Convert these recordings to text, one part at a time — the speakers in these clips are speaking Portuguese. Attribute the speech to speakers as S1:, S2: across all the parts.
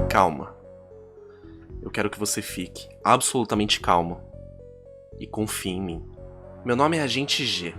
S1: Calma. Eu quero que você fique absolutamente calmo e confie em mim. Meu nome é Agente G.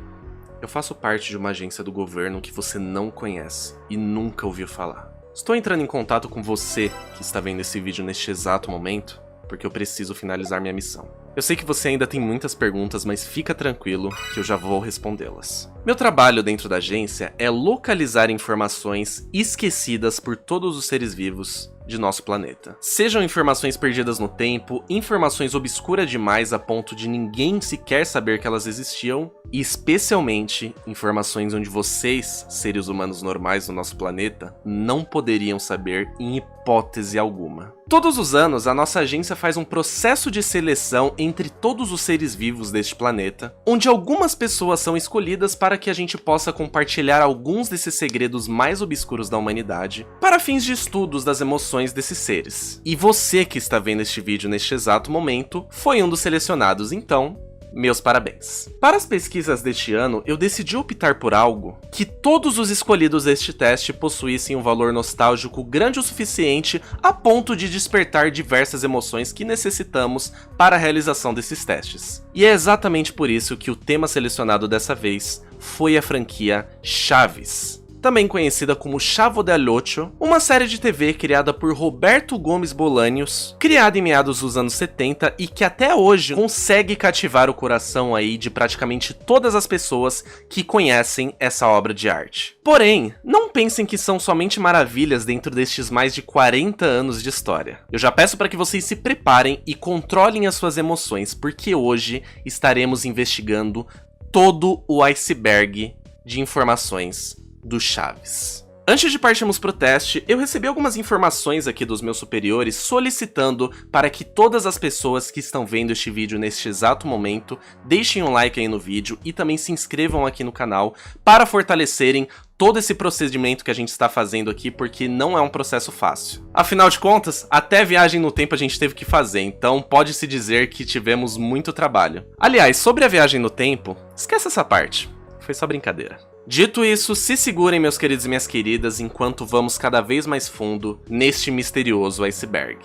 S1: Eu faço parte de uma agência do governo que você não conhece e nunca ouviu falar. Estou entrando em contato com você que está vendo esse vídeo neste exato momento, porque eu preciso finalizar minha missão. Eu sei que você ainda tem muitas perguntas, mas fica tranquilo que eu já vou respondê-las. Meu trabalho dentro da agência é localizar informações esquecidas por todos os seres vivos de nosso planeta. Sejam informações perdidas no tempo, informações obscuras demais a ponto de ninguém sequer saber que elas existiam, e especialmente informações onde vocês, seres humanos normais do nosso planeta, não poderiam saber em hipótese alguma. Todos os anos, a nossa agência faz um processo de seleção entre todos os seres vivos deste planeta, onde algumas pessoas são escolhidas para que a gente possa compartilhar alguns desses segredos mais obscuros da humanidade, para fins de estudos das emoções desses seres. E você que está vendo este vídeo neste exato momento, foi um dos selecionados, então meus parabéns. Para as pesquisas deste ano, eu decidi optar por algo que todos os escolhidos deste teste possuíssem um valor nostálgico grande o suficiente a ponto de despertar diversas emoções que necessitamos para a realização desses testes. E é exatamente por isso que o tema selecionado dessa vez foi a franquia Chaves, também conhecida como Chavo del Ocho, uma série de TV criada por Roberto Gomes Bolaños, criada em meados dos anos 70 e que até hoje consegue cativar o coração aí de praticamente todas as pessoas que conhecem essa obra de arte. Porém, não pensem que são somente maravilhas dentro destes mais de 40 anos de história. Eu já peço para que vocês se preparem e controlem as suas emoções, porque hoje estaremos investigando todo o iceberg de informações do Chaves. Antes de partirmos pro teste, eu recebi algumas informações aqui dos meus superiores solicitando para que todas as pessoas que estão vendo este vídeo neste exato momento deixem um like aí no vídeo e também se inscrevam aqui no canal para fortalecerem todo esse procedimento que a gente está fazendo aqui, porque não é um processo fácil. Afinal de contas, até viagem no tempo a gente teve que fazer, então pode-se dizer que tivemos muito trabalho. Aliás, sobre a viagem no tempo, esquece essa parte, foi só brincadeira. Dito isso, se segurem, meus queridos e minhas queridas, enquanto vamos cada vez mais fundo neste misterioso iceberg.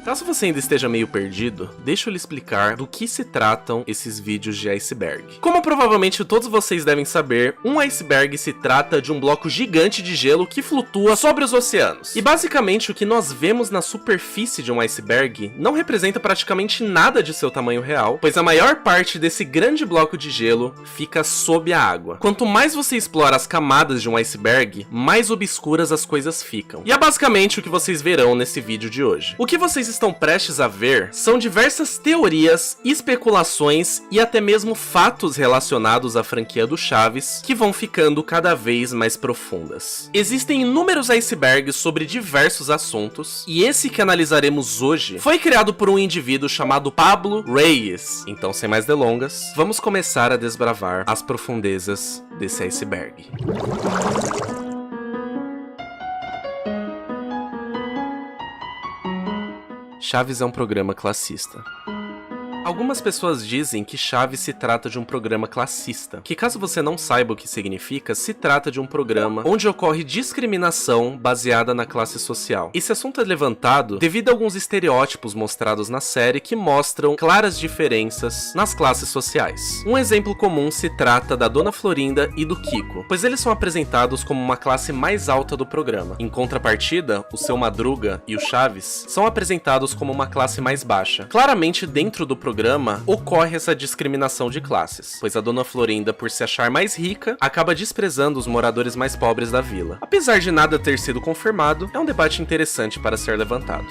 S1: Caso você ainda esteja meio perdido, deixa eu lhe explicar do que se tratam esses vídeos de iceberg. Como provavelmente todos vocês devem saber, um iceberg se trata de um bloco gigante de gelo que flutua sobre os oceanos. E basicamente o que nós vemos na superfície de um iceberg não representa praticamente nada de seu tamanho real, pois a maior parte desse grande bloco de gelo fica sob a água. Quanto mais você explora as camadas de um iceberg, mais obscuras as coisas ficam. E é basicamente o que vocês verão nesse vídeo de hoje. O que vocês estão prestes a ver são diversas teorias, especulações e até mesmo fatos relacionados à franquia do Chaves que vão ficando cada vez mais profundas. Existem inúmeros icebergs sobre diversos assuntos e esse que analisaremos hoje foi criado por um indivíduo chamado Pablo Reyes. Então, sem mais delongas, vamos começar a desbravar as profundezas desse iceberg. Chaves é um programa classista. Algumas pessoas dizem que Chaves se trata de um programa classista, que caso você não saiba o que significa, se trata de um programa onde ocorre discriminação baseada na classe social. Esse assunto é levantado devido a alguns estereótipos mostrados na série que mostram claras diferenças nas classes sociais. Um exemplo comum se trata da Dona Florinda e do Kiko, pois eles são apresentados como uma classe mais alta do programa. Em contrapartida, o Seu Madruga e o Chaves são apresentados como uma classe mais baixa. Claramente dentro do programa ocorre essa discriminação de classes, pois a Dona Florinda, por se achar mais rica, acaba desprezando os moradores mais pobres da vila. Apesar de nada ter sido confirmado, é um debate interessante para ser levantado.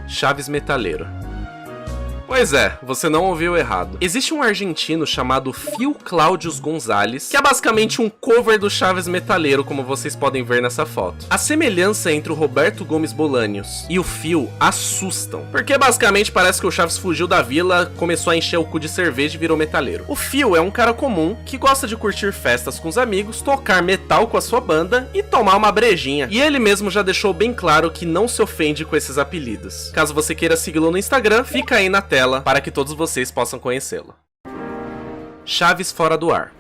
S1: Chaves Metaleiro. Pois é, você não ouviu errado. Existe um argentino chamado Phil Claudius Gonzalez, que é basicamente um cover do Chaves metaleiro, como vocês podem ver nessa foto. A semelhança entre o Roberto Gomes Bolanhos e o Phil assustam, porque basicamente parece que o Chaves fugiu da vila, começou a encher o cu de cerveja e virou metaleiro. O Phil é um cara comum, que gosta de curtir festas com os amigos, tocar metal com a sua banda e tomar uma brejinha. E ele mesmo já deixou bem claro que não se ofende com esses apelidos. Caso você queira segui-lo no Instagram, fica aí na tela para que todos vocês possam conhecê-lo. Chaves fora do ar.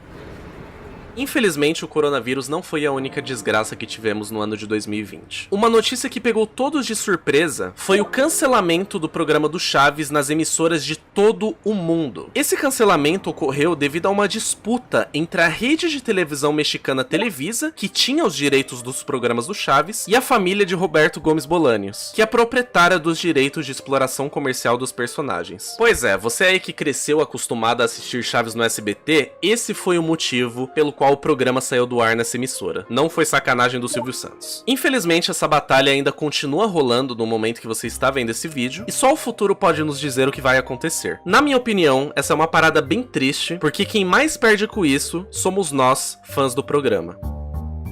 S1: Infelizmente, o coronavírus não foi a única desgraça que tivemos no ano de 2020. Uma notícia que pegou todos de surpresa foi o cancelamento do programa do Chaves nas emissoras de todo o mundo. Esse cancelamento ocorreu devido a uma disputa entre a rede de televisão mexicana Televisa, que tinha os direitos dos programas do Chaves, e a família de Roberto Gomes Bolanhos, que é proprietária dos direitos de exploração comercial dos personagens. Pois é, você aí que cresceu acostumado a assistir Chaves no SBT, esse foi o motivo pelo qual o programa saiu do ar nessa emissora. Não foi sacanagem do Silvio Santos. Infelizmente, essa batalha ainda continua rolando no momento que você está vendo esse vídeo, e só o futuro pode nos dizer o que vai acontecer. Na minha opinião, essa é uma parada bem triste, porque quem mais perde com isso somos nós, fãs do programa.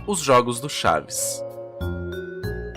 S1: Os jogos do Chaves.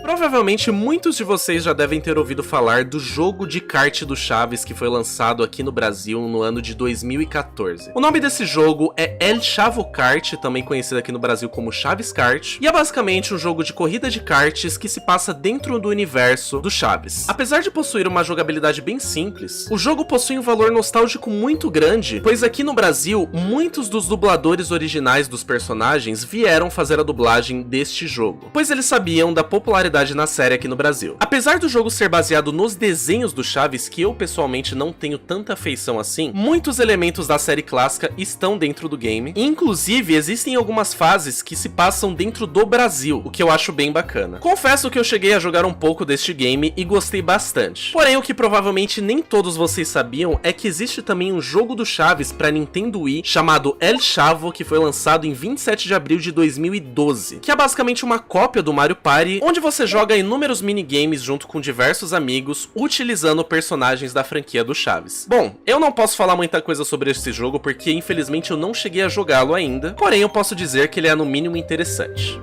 S1: Provavelmente muitos de vocês já devem ter ouvido falar do jogo de kart do Chaves que foi lançado aqui no Brasil no ano de 2014. O nome desse jogo é El Chavo Kart, também conhecido aqui no Brasil como Chaves Kart, e é basicamente um jogo de corrida de karts que se passa dentro do universo do Chaves. Apesar de possuir uma jogabilidade bem simples, o jogo possui um valor nostálgico muito grande, pois aqui no Brasil, muitos dos dubladores originais dos personagens vieram fazer a dublagem deste jogo, pois eles sabiam da popularidade na série aqui no Brasil. Apesar do jogo ser baseado nos desenhos do Chaves, que eu pessoalmente não tenho tanta afeição assim, muitos elementos da série clássica estão dentro do game, e inclusive existem algumas fases que se passam dentro do Brasil, o que eu acho bem bacana. Confesso que eu cheguei a jogar um pouco deste game e gostei bastante. Porém, o que provavelmente nem todos vocês sabiam é que existe também um jogo do Chaves para Nintendo Wii chamado El Chavo, que foi lançado em 27 de abril de 2012, que é basicamente uma cópia do Mario Party, onde você joga inúmeros minigames junto com diversos amigos, utilizando personagens da franquia do Chaves. Bom, eu não posso falar muita coisa sobre esse jogo porque infelizmente eu não cheguei a jogá-lo ainda, porém eu posso dizer que ele é no mínimo interessante.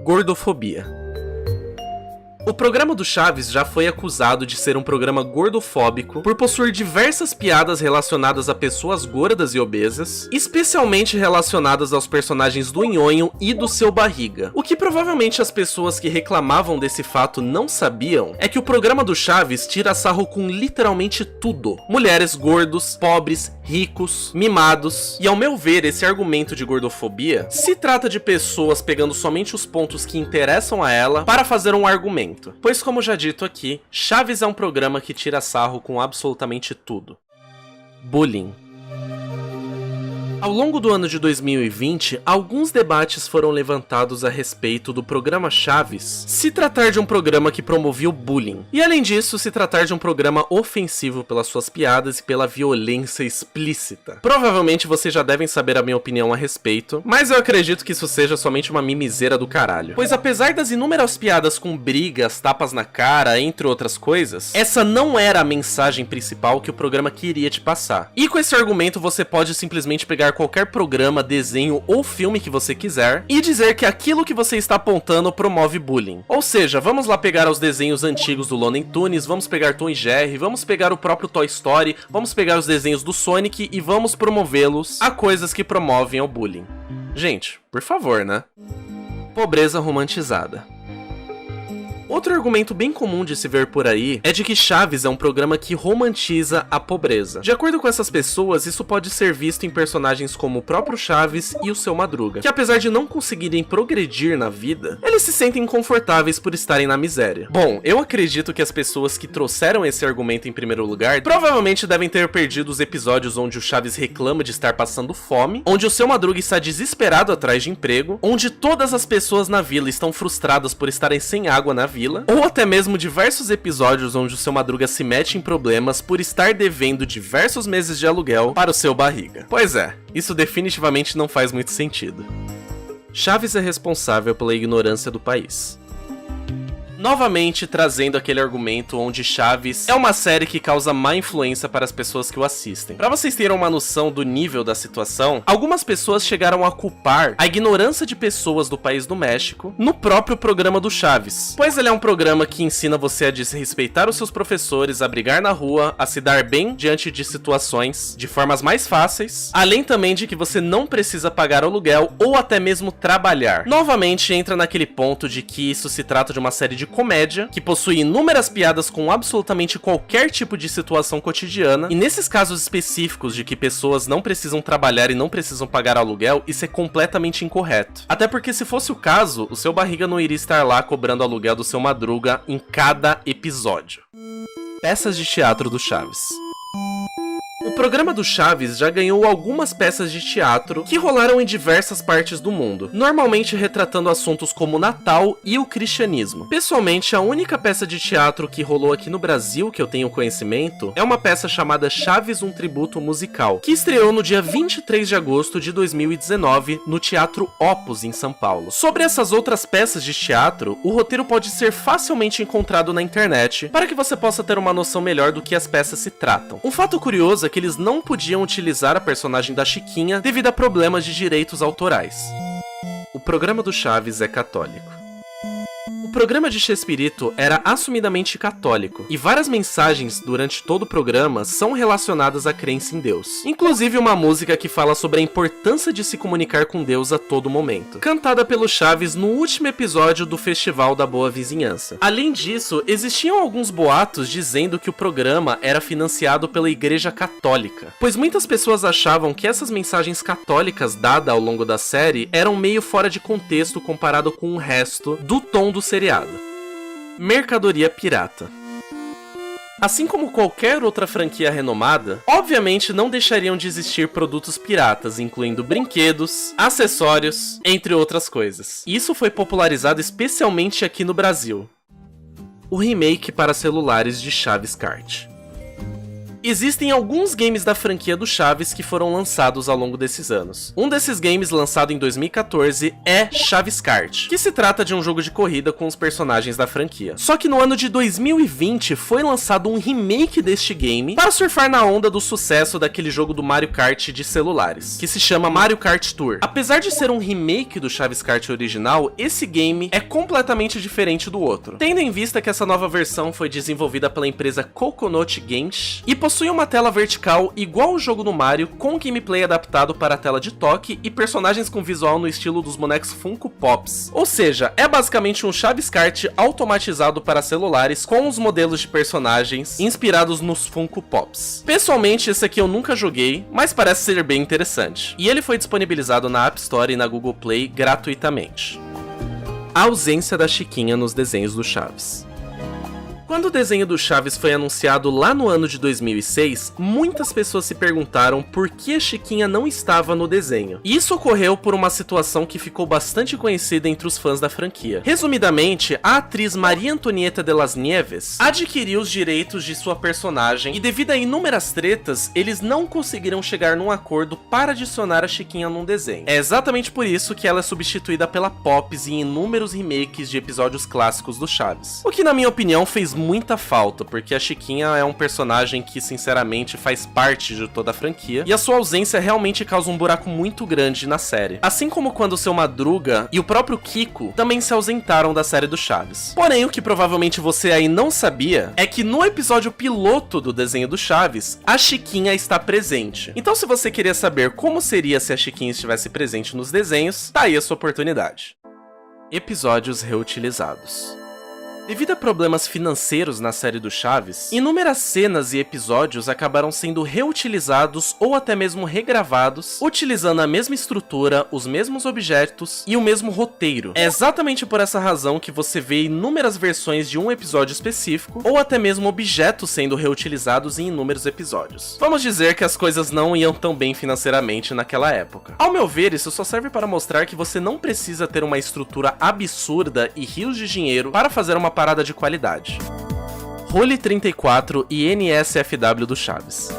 S1: Gordofobia. O programa do Chaves já foi acusado de ser um programa gordofóbico por possuir diversas piadas relacionadas a pessoas gordas e obesas, especialmente relacionadas aos personagens do Nhonho e do Seu Barriga. O que provavelmente as pessoas que reclamavam desse fato não sabiam é que o programa do Chaves tira sarro com literalmente tudo. Mulheres, gordos, pobres, ricos, mimados. E ao meu ver, esse argumento de gordofobia se trata de pessoas pegando somente os pontos que interessam a ela para fazer um argumento. Pois, como já dito aqui, Chaves é um programa que tira sarro com absolutamente tudo. Bullying. Ao longo do ano de 2020, alguns debates foram levantados a respeito do programa Chaves se tratar de um programa que promovia o bullying, e além disso, se tratar de um programa ofensivo pelas suas piadas e pela violência explícita. Provavelmente vocês já devem saber a minha opinião a respeito, mas eu acredito que isso seja somente uma mimiseira do caralho. Pois apesar das inúmeras piadas com brigas, tapas na cara, entre outras coisas, essa não era a mensagem principal que o programa queria te passar. E com esse argumento você pode simplesmente pegar qualquer programa, desenho ou filme que você quiser e dizer que aquilo que você está apontando promove bullying. Ou seja, vamos lá pegar os desenhos antigos do Looney Tunes, vamos pegar Tom e Jerry, vamos pegar o próprio Toy Story, vamos pegar os desenhos do Sonic e vamos promovê-los a coisas que promovem ao bullying. Gente, por favor, né? Pobreza romantizada. Outro argumento bem comum de se ver por aí é de que Chaves é um programa que romantiza a pobreza. De acordo com essas pessoas, isso pode ser visto em personagens como o próprio Chaves e o Seu Madruga, que apesar de não conseguirem progredir na vida, eles se sentem confortáveis por estarem na miséria. Bom, eu acredito que as pessoas que trouxeram esse argumento em primeiro lugar provavelmente devem ter perdido os episódios onde o Chaves reclama de estar passando fome, onde o Seu Madruga está desesperado atrás de emprego, onde todas as pessoas na vila estão frustradas por estarem sem água na vila, ou até mesmo diversos episódios onde o Seu Madruga se mete em problemas por estar devendo diversos meses de aluguel para o Seu Barriga. Pois é, isso definitivamente não faz muito sentido. Chaves é responsável pela ignorância do país. Novamente trazendo aquele argumento onde Chaves é uma série que causa má influência para as pessoas que o assistem. Para vocês terem uma noção do nível da situação, algumas pessoas chegaram a culpar a ignorância de pessoas do país do México no próprio programa do Chaves, pois ele é um programa que ensina você a desrespeitar os seus professores, a brigar na rua, a se dar bem diante de situações de formas mais fáceis, além também de que você não precisa pagar aluguel ou até mesmo trabalhar. Novamente entra naquele ponto de que isso se trata de uma série de comédia, que possui inúmeras piadas com absolutamente qualquer tipo de situação cotidiana, e nesses casos específicos de que pessoas não precisam trabalhar e não precisam pagar aluguel, isso é completamente incorreto. Até porque se fosse o caso, o seu barriga não iria estar lá cobrando aluguel do seu Madruga em cada episódio. Peças de teatro do Chaves. O programa do Chaves já ganhou algumas peças de teatro que rolaram em diversas partes do mundo, normalmente retratando assuntos como o Natal e o cristianismo. Pessoalmente, a única peça de teatro que rolou aqui no Brasil que eu tenho conhecimento é uma peça chamada Chaves, um Tributo Musical, que estreou no dia 23 de agosto de 2019 no Teatro Opus, em São Paulo. Sobre essas outras peças de teatro, o roteiro pode ser facilmente encontrado na internet para que você possa ter uma noção melhor do que as peças se tratam. Um fato curioso é que eles não podiam utilizar a personagem da Chiquinha devido a problemas de direitos autorais. O programa do Chaves é católico. O programa de Chespirito era assumidamente católico, e várias mensagens durante todo o programa são relacionadas à crença em Deus. Inclusive uma música que fala sobre a importância de se comunicar com Deus a todo momento, cantada pelo Chaves no último episódio do Festival da Boa Vizinhança. Além disso, existiam alguns boatos dizendo que o programa era financiado pela Igreja Católica, pois muitas pessoas achavam que essas mensagens católicas dadas ao longo da série eram meio fora de contexto comparado com o resto do tom do seriado. Mercadoria pirata. Assim como qualquer outra franquia renomada, obviamente não deixariam de existir produtos piratas, incluindo brinquedos, acessórios, entre outras coisas. Isso foi popularizado especialmente aqui no Brasil. O remake para celulares de Chaves Kart. Existem alguns games da franquia do Chaves que foram lançados ao longo desses anos. Um desses games, lançado em 2014, é Chaves Kart, que se trata de um jogo de corrida com os personagens da franquia. Só que no ano de 2020 foi lançado um remake deste game para surfar na onda do sucesso daquele jogo do Mario Kart de celulares, que se chama Mario Kart Tour. Apesar de ser um remake do Chaves Kart original, esse game é completamente diferente do outro, tendo em vista que essa nova versão foi desenvolvida pela empresa Coconut Games e possui uma tela vertical igual ao jogo do Mario, com gameplay adaptado para a tela de toque e personagens com visual no estilo dos bonecos Funko Pops. Ou seja, é basicamente um Chaves Kart automatizado para celulares com os modelos de personagens inspirados nos Funko Pops. Pessoalmente, esse aqui eu nunca joguei, mas parece ser bem interessante. E ele foi disponibilizado na App Store e na Google Play gratuitamente. A ausência da Chiquinha nos desenhos do Chaves. Quando o desenho do Chaves foi anunciado lá no ano de 2006, muitas pessoas se perguntaram por que a Chiquinha não estava no desenho. E isso ocorreu por uma situação que ficou bastante conhecida entre os fãs da franquia. Resumidamente, a atriz Maria Antonieta de las Nieves adquiriu os direitos de sua personagem e, devido a inúmeras tretas, eles não conseguiram chegar num acordo para adicionar a Chiquinha num desenho. É exatamente por isso que ela é substituída pela Pops em inúmeros remakes de episódios clássicos do Chaves. O que, na minha opinião, fez muita falta, porque a Chiquinha é um personagem que, sinceramente, faz parte de toda a franquia, e a sua ausência realmente causa um buraco muito grande na série. Assim como quando o seu Madruga e o próprio Kiko também se ausentaram da série do Chaves. Porém, o que provavelmente você aí não sabia é que no episódio piloto do desenho do Chaves, a Chiquinha está presente. Então, se você queria saber como seria se a Chiquinha estivesse presente nos desenhos, tá aí a sua oportunidade. Episódios reutilizados. Devido a problemas financeiros na série do Chaves, inúmeras cenas e episódios acabaram sendo reutilizados ou até mesmo regravados, utilizando a mesma estrutura, os mesmos objetos e o mesmo roteiro. É exatamente por essa razão que você vê inúmeras versões de um episódio específico, ou até mesmo objetos sendo reutilizados em inúmeros episódios. Vamos dizer que as coisas não iam tão bem financeiramente naquela época. Ao meu ver, isso só serve para mostrar que você não precisa ter uma estrutura absurda e rios de dinheiro para fazer uma parada de qualidade. Role 34 e NSFW do Chaves.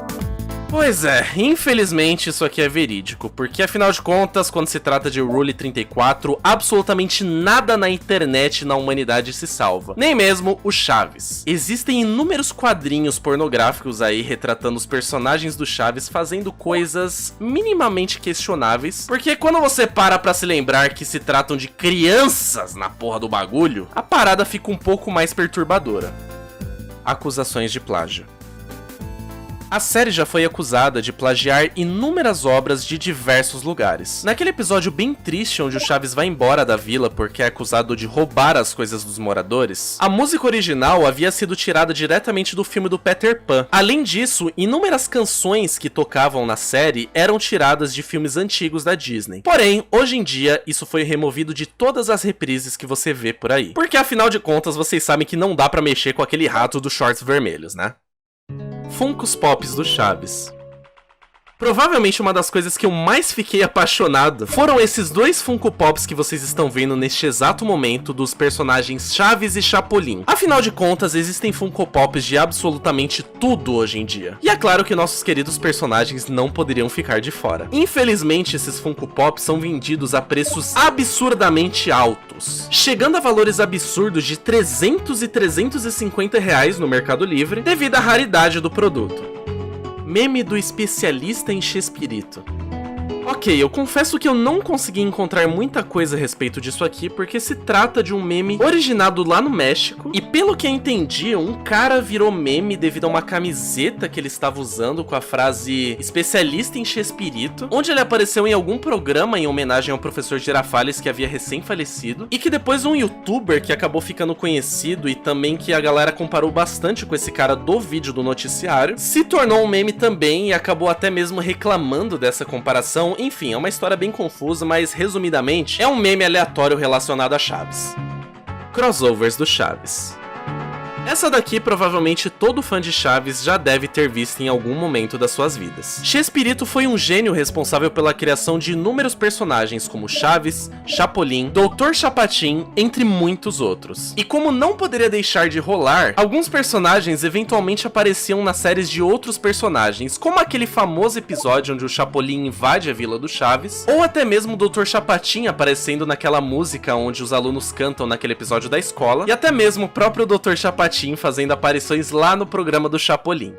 S1: Pois é, infelizmente isso aqui é verídico, porque afinal de contas, quando se trata de Rule 34, absolutamente nada na internet e na humanidade se salva, nem mesmo o Chaves. Existem inúmeros quadrinhos pornográficos aí retratando os personagens do Chaves fazendo coisas minimamente questionáveis, porque quando você para pra se lembrar que se tratam de crianças na porra do bagulho, a parada fica um pouco mais perturbadora. Acusações de plágio. A série já foi acusada de plagiar inúmeras obras de diversos lugares. Naquele episódio bem triste onde o Chaves vai embora da vila porque é acusado de roubar as coisas dos moradores, a música original havia sido tirada diretamente do filme do Peter Pan. Além disso, inúmeras canções que tocavam na série eram tiradas de filmes antigos da Disney. Porém, hoje em dia, isso foi removido de todas as reprises que você vê por aí. Porque afinal de contas, vocês sabem que não dá pra mexer com aquele rato dos shorts vermelhos, né? Funkos Pops do Chaves. Provavelmente uma das coisas que eu mais fiquei apaixonado foram esses dois Funko Pops que vocês estão vendo neste exato momento dos personagens Chaves e Chapolin. Afinal de contas, existem Funko Pops de absolutamente tudo hoje em dia. E é claro que nossos queridos personagens não poderiam ficar de fora. Infelizmente, esses Funko Pops são vendidos a preços absurdamente altos, chegando a valores absurdos de 300 e 350 reais no Mercado Livre devido à raridade do produto. Meme do especialista em Chespirito. Ok, eu confesso que eu não consegui encontrar muita coisa a respeito disso aqui, porque se trata de um meme originado lá no México, e pelo que eu entendi, um cara virou meme devido a uma camiseta que ele estava usando com a frase especialista em Chespirito, onde ele apareceu em algum programa em homenagem ao professor Girafales que havia recém-falecido, e que depois um youtuber que acabou ficando conhecido e também que a galera comparou bastante com esse cara do vídeo do noticiário, se tornou um meme também e acabou até mesmo reclamando dessa comparação. Enfim, é uma história bem confusa, mas resumidamente, é um meme aleatório relacionado a Chaves. Crossovers do Chaves. Essa daqui provavelmente todo fã de Chaves já deve ter visto em algum momento das suas vidas. Chespirito foi um gênio responsável pela criação de inúmeros personagens como Chaves, Chapolin, Dr. Chapatin, entre muitos outros. E como não poderia deixar de rolar, alguns personagens eventualmente apareciam nas séries de outros personagens, como aquele famoso episódio onde o Chapolin invade a vila do Chaves, ou até mesmo o Dr. Chapatin aparecendo naquela música onde os alunos cantam naquele episódio da escola, e até mesmo o próprio Dr. Chapatin fazendo aparições lá no programa do Chapolin.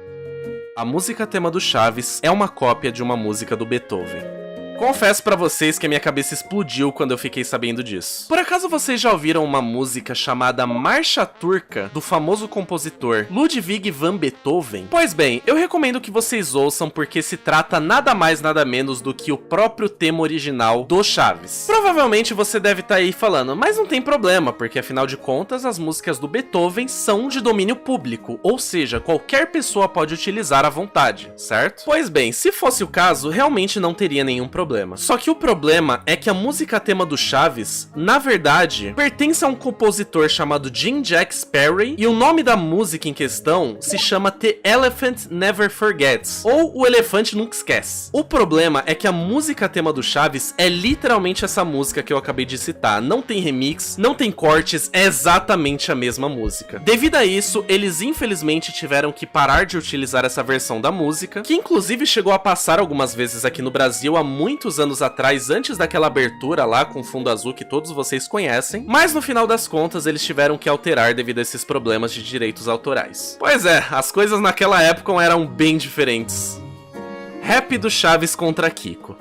S1: A música tema do Chaves é uma cópia de uma música do Beethoven. Confesso pra vocês que a minha cabeça explodiu quando eu fiquei sabendo disso. Por acaso vocês já ouviram uma música chamada Marcha Turca, do famoso compositor Ludwig van Beethoven? Pois bem, eu recomendo que vocês ouçam porque se trata nada mais nada menos do que o próprio tema original do Chaves. Provavelmente você deve estar aí falando, mas não tem problema, porque afinal de contas as músicas do Beethoven são de domínio público, ou seja, qualquer pessoa pode utilizar à vontade, certo? Pois bem, se fosse o caso, realmente não teria nenhum problema. Só que o problema é que a música tema do Chaves, na verdade, pertence a um compositor chamado Jean-Jacques Perrey, e o nome da música em questão se chama The Elephant Never Forgets, ou O Elefante Nunca Esquece. O problema é que a música tema do Chaves é literalmente essa música que eu acabei de citar, não tem remix, não tem cortes, é exatamente a mesma música. Devido a isso, eles infelizmente tiveram que parar de utilizar essa versão da música, que inclusive chegou a passar algumas vezes aqui no Brasil há muitos anos atrás, antes daquela abertura lá com fundo azul que todos vocês conhecem, mas no final das contas eles tiveram que alterar devido a esses problemas de direitos autorais. Pois é, as coisas naquela época eram bem diferentes. Rap do Chaves contra Kiko.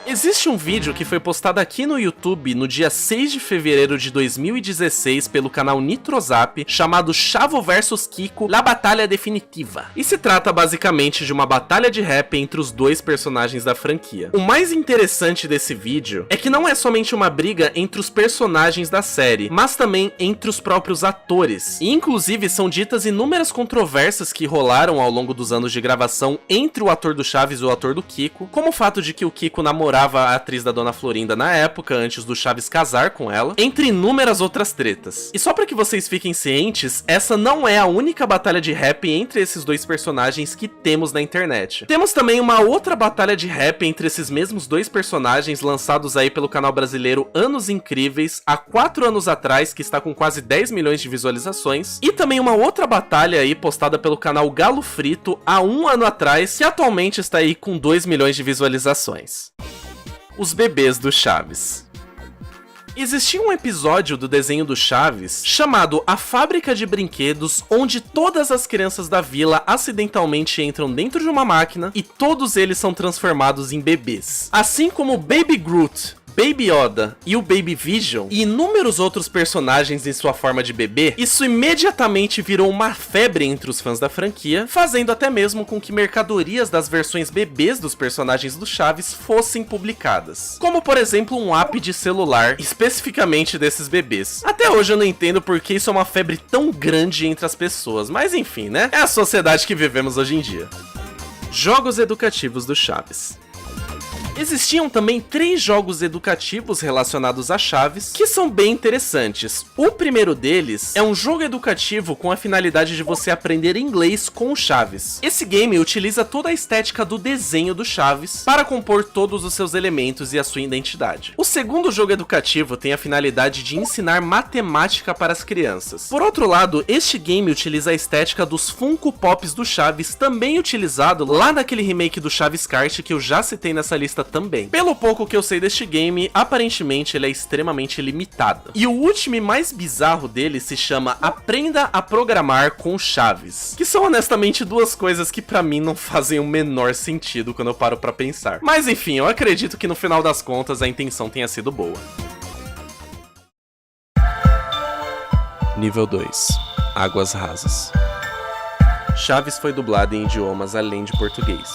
S1: Existe um vídeo que foi postado aqui no YouTube no dia 6 de fevereiro de 2016 pelo canal Nitrozap, chamado Chavo vs Kiko, La Batalha Definitiva. E se trata basicamente de uma batalha de rap entre os dois personagens da franquia. O mais interessante desse vídeo é que não é somente uma briga entre os personagens da série, mas também entre os próprios atores. E inclusive são ditas inúmeras controvérsias que rolaram ao longo dos anos de gravação entre o ator do Chaves e o ator do Kiko, como o fato de que o Kiko namorava namorava a atriz da Dona Florinda na época, antes do Chaves casar com ela, entre inúmeras outras tretas. E só pra que vocês fiquem cientes, essa não é a única batalha de rap entre esses dois personagens que temos na internet. Temos também uma outra batalha de rap entre esses mesmos dois personagens, lançados aí pelo canal brasileiro Anos Incríveis, há 4 anos atrás, que está com quase 10 milhões de visualizações, e também uma outra batalha aí postada pelo canal Galo Frito há 1 ano atrás, que atualmente está aí com 2 milhões de visualizações. Os bebês do Chaves. Existia um episódio do desenho do Chaves chamado A Fábrica de Brinquedos, onde todas as crianças da vila acidentalmente entram dentro de uma máquina e todos eles são transformados em bebês. Assim como o Baby Groot, Baby Yoda e o Baby Vision e inúmeros outros personagens em sua forma de bebê, isso imediatamente virou uma febre entre os fãs da franquia, fazendo até mesmo com que mercadorias das versões bebês dos personagens do Chaves fossem publicadas. Como, por exemplo, um app de celular especificamente desses bebês. Até hoje eu não entendo por que isso é uma febre tão grande entre as pessoas, mas enfim, né? É a sociedade que vivemos hoje em dia. Jogos educativos do Chaves. Existiam também 3 jogos educativos relacionados a Chaves, que são bem interessantes. O primeiro deles é um jogo educativo com a finalidade de você aprender inglês com o Chaves. Esse game utiliza toda a estética do desenho do Chaves para compor todos os seus elementos e a sua identidade. O segundo jogo educativo tem a finalidade de ensinar matemática para as crianças. Por outro lado, este game utiliza a estética dos Funko Pops do Chaves, também utilizado lá naquele remake do Chaves Kart que eu já citei nessa lista também. Pelo pouco que eu sei deste game, aparentemente ele é extremamente limitado. E o último e mais bizarro dele se chama Aprenda a Programar com Chaves, que são honestamente 2 coisas que pra mim não fazem o menor sentido quando eu paro pra pensar. Mas enfim, eu acredito que no final das contas a intenção tenha sido boa. Nível 2. Águas Rasas. Chaves foi dublado em idiomas além de português.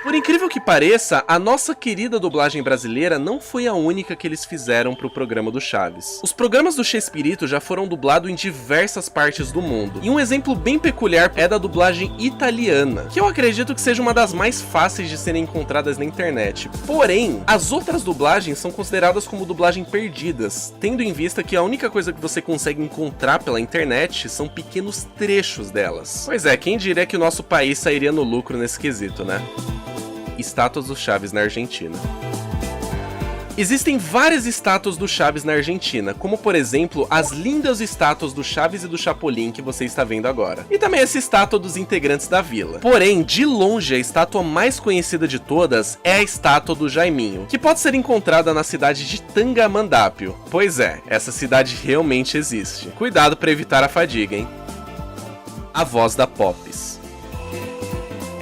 S1: Por incrível que pareça, a nossa querida dublagem brasileira não foi a única que eles fizeram pro programa do Chaves. Os programas do Chespirito já foram dublados em diversas partes do mundo, e um exemplo bem peculiar é da dublagem italiana, que eu acredito que seja uma das mais fáceis de serem encontradas na internet. Porém, as outras dublagens são consideradas como dublagem perdidas, tendo em vista que a única coisa que você consegue encontrar pela internet são pequenos trechos delas. Pois é, quem diria que o nosso país sairia no lucro nesse quesito, né? Estátuas do Chaves na Argentina. Existem várias estátuas do Chaves na Argentina, como por exemplo, as lindas estátuas do Chaves e do Chapolin que você está vendo agora. E também essa estátua dos integrantes da vila. Porém, de longe, a estátua mais conhecida de todas é a estátua do Jaiminho, que pode ser encontrada na cidade de Tangamandapio. Pois é, essa cidade realmente existe. Cuidado para evitar a fadiga, hein? A voz da Pops.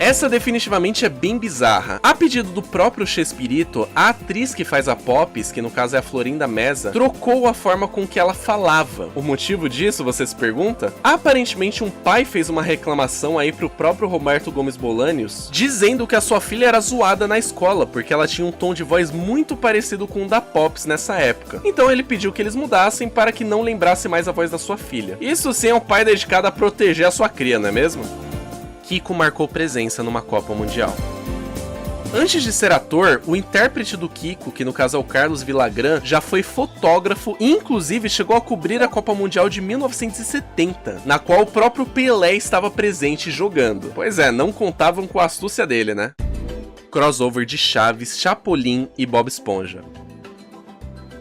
S1: Essa definitivamente é bem bizarra. A pedido do próprio Chespirito, a atriz que faz a Pops, que no caso é a Florinda Meza, trocou a forma com que ela falava. O motivo disso, você se pergunta? Aparentemente um pai fez uma reclamação aí pro próprio Roberto Gomes Bolanhos, dizendo que a sua filha era zoada na escola, porque ela tinha um tom de voz muito parecido com o da Pops nessa época. Então ele pediu que eles mudassem para que não lembrasse mais a voz da sua filha. Isso sim é um pai dedicado a proteger a sua cria, não é mesmo? Kiko marcou presença numa Copa Mundial. Antes de ser ator, o intérprete do Kiko, que no caso é o Carlos Villagrán, já foi fotógrafo e inclusive chegou a cobrir a Copa Mundial de 1970, na qual o próprio Pelé estava presente jogando. Pois é, não contavam com a astúcia dele, né? Crossover de Chaves, Chapolin e Bob Esponja.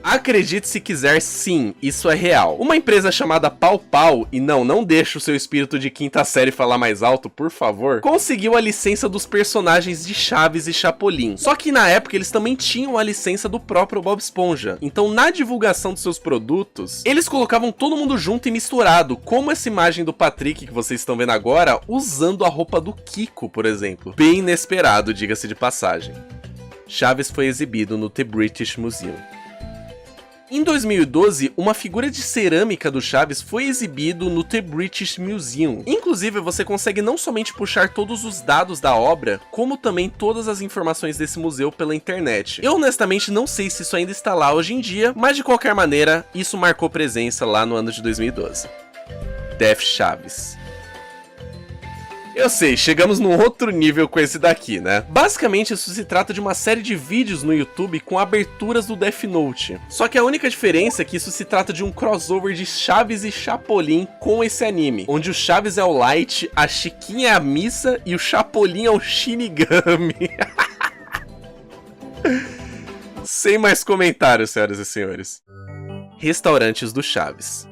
S1: Acredite se quiser, sim, isso é real. Uma empresa chamada Pau Pau, e não deixe o seu espírito de quinta série falar mais alto, por favor, conseguiu a licença dos personagens de Chaves e Chapolin. Só que na época eles também tinham a licença do próprio Bob Esponja. Então na divulgação dos seus produtos, eles colocavam todo mundo junto e misturado, como essa imagem do Patrick que vocês estão vendo agora, usando a roupa do Kiko, por exemplo. Bem inesperado, diga-se de passagem. Chaves foi exibido no The British Museum. Em 2012, uma figura de cerâmica do Chaves foi exibido no The British Museum. Inclusive, você consegue não somente puxar todos os dados da obra, como também todas as informações desse museu pela internet. Eu honestamente não sei se isso ainda está lá hoje em dia, mas de qualquer maneira, isso marcou presença lá no ano de 2012. Def Chaves. Eu sei, chegamos num outro nível com esse daqui, né? Basicamente, isso se trata de uma série de vídeos no YouTube com aberturas do Death Note. Só que a única diferença é que isso se trata de um crossover de Chaves e Chapolin com esse anime, onde o Chaves é o Light, a Chiquinha é a Missa e o Chapolin é o Shinigami. Sem mais comentários, senhoras e senhores. Restaurantes do Chaves.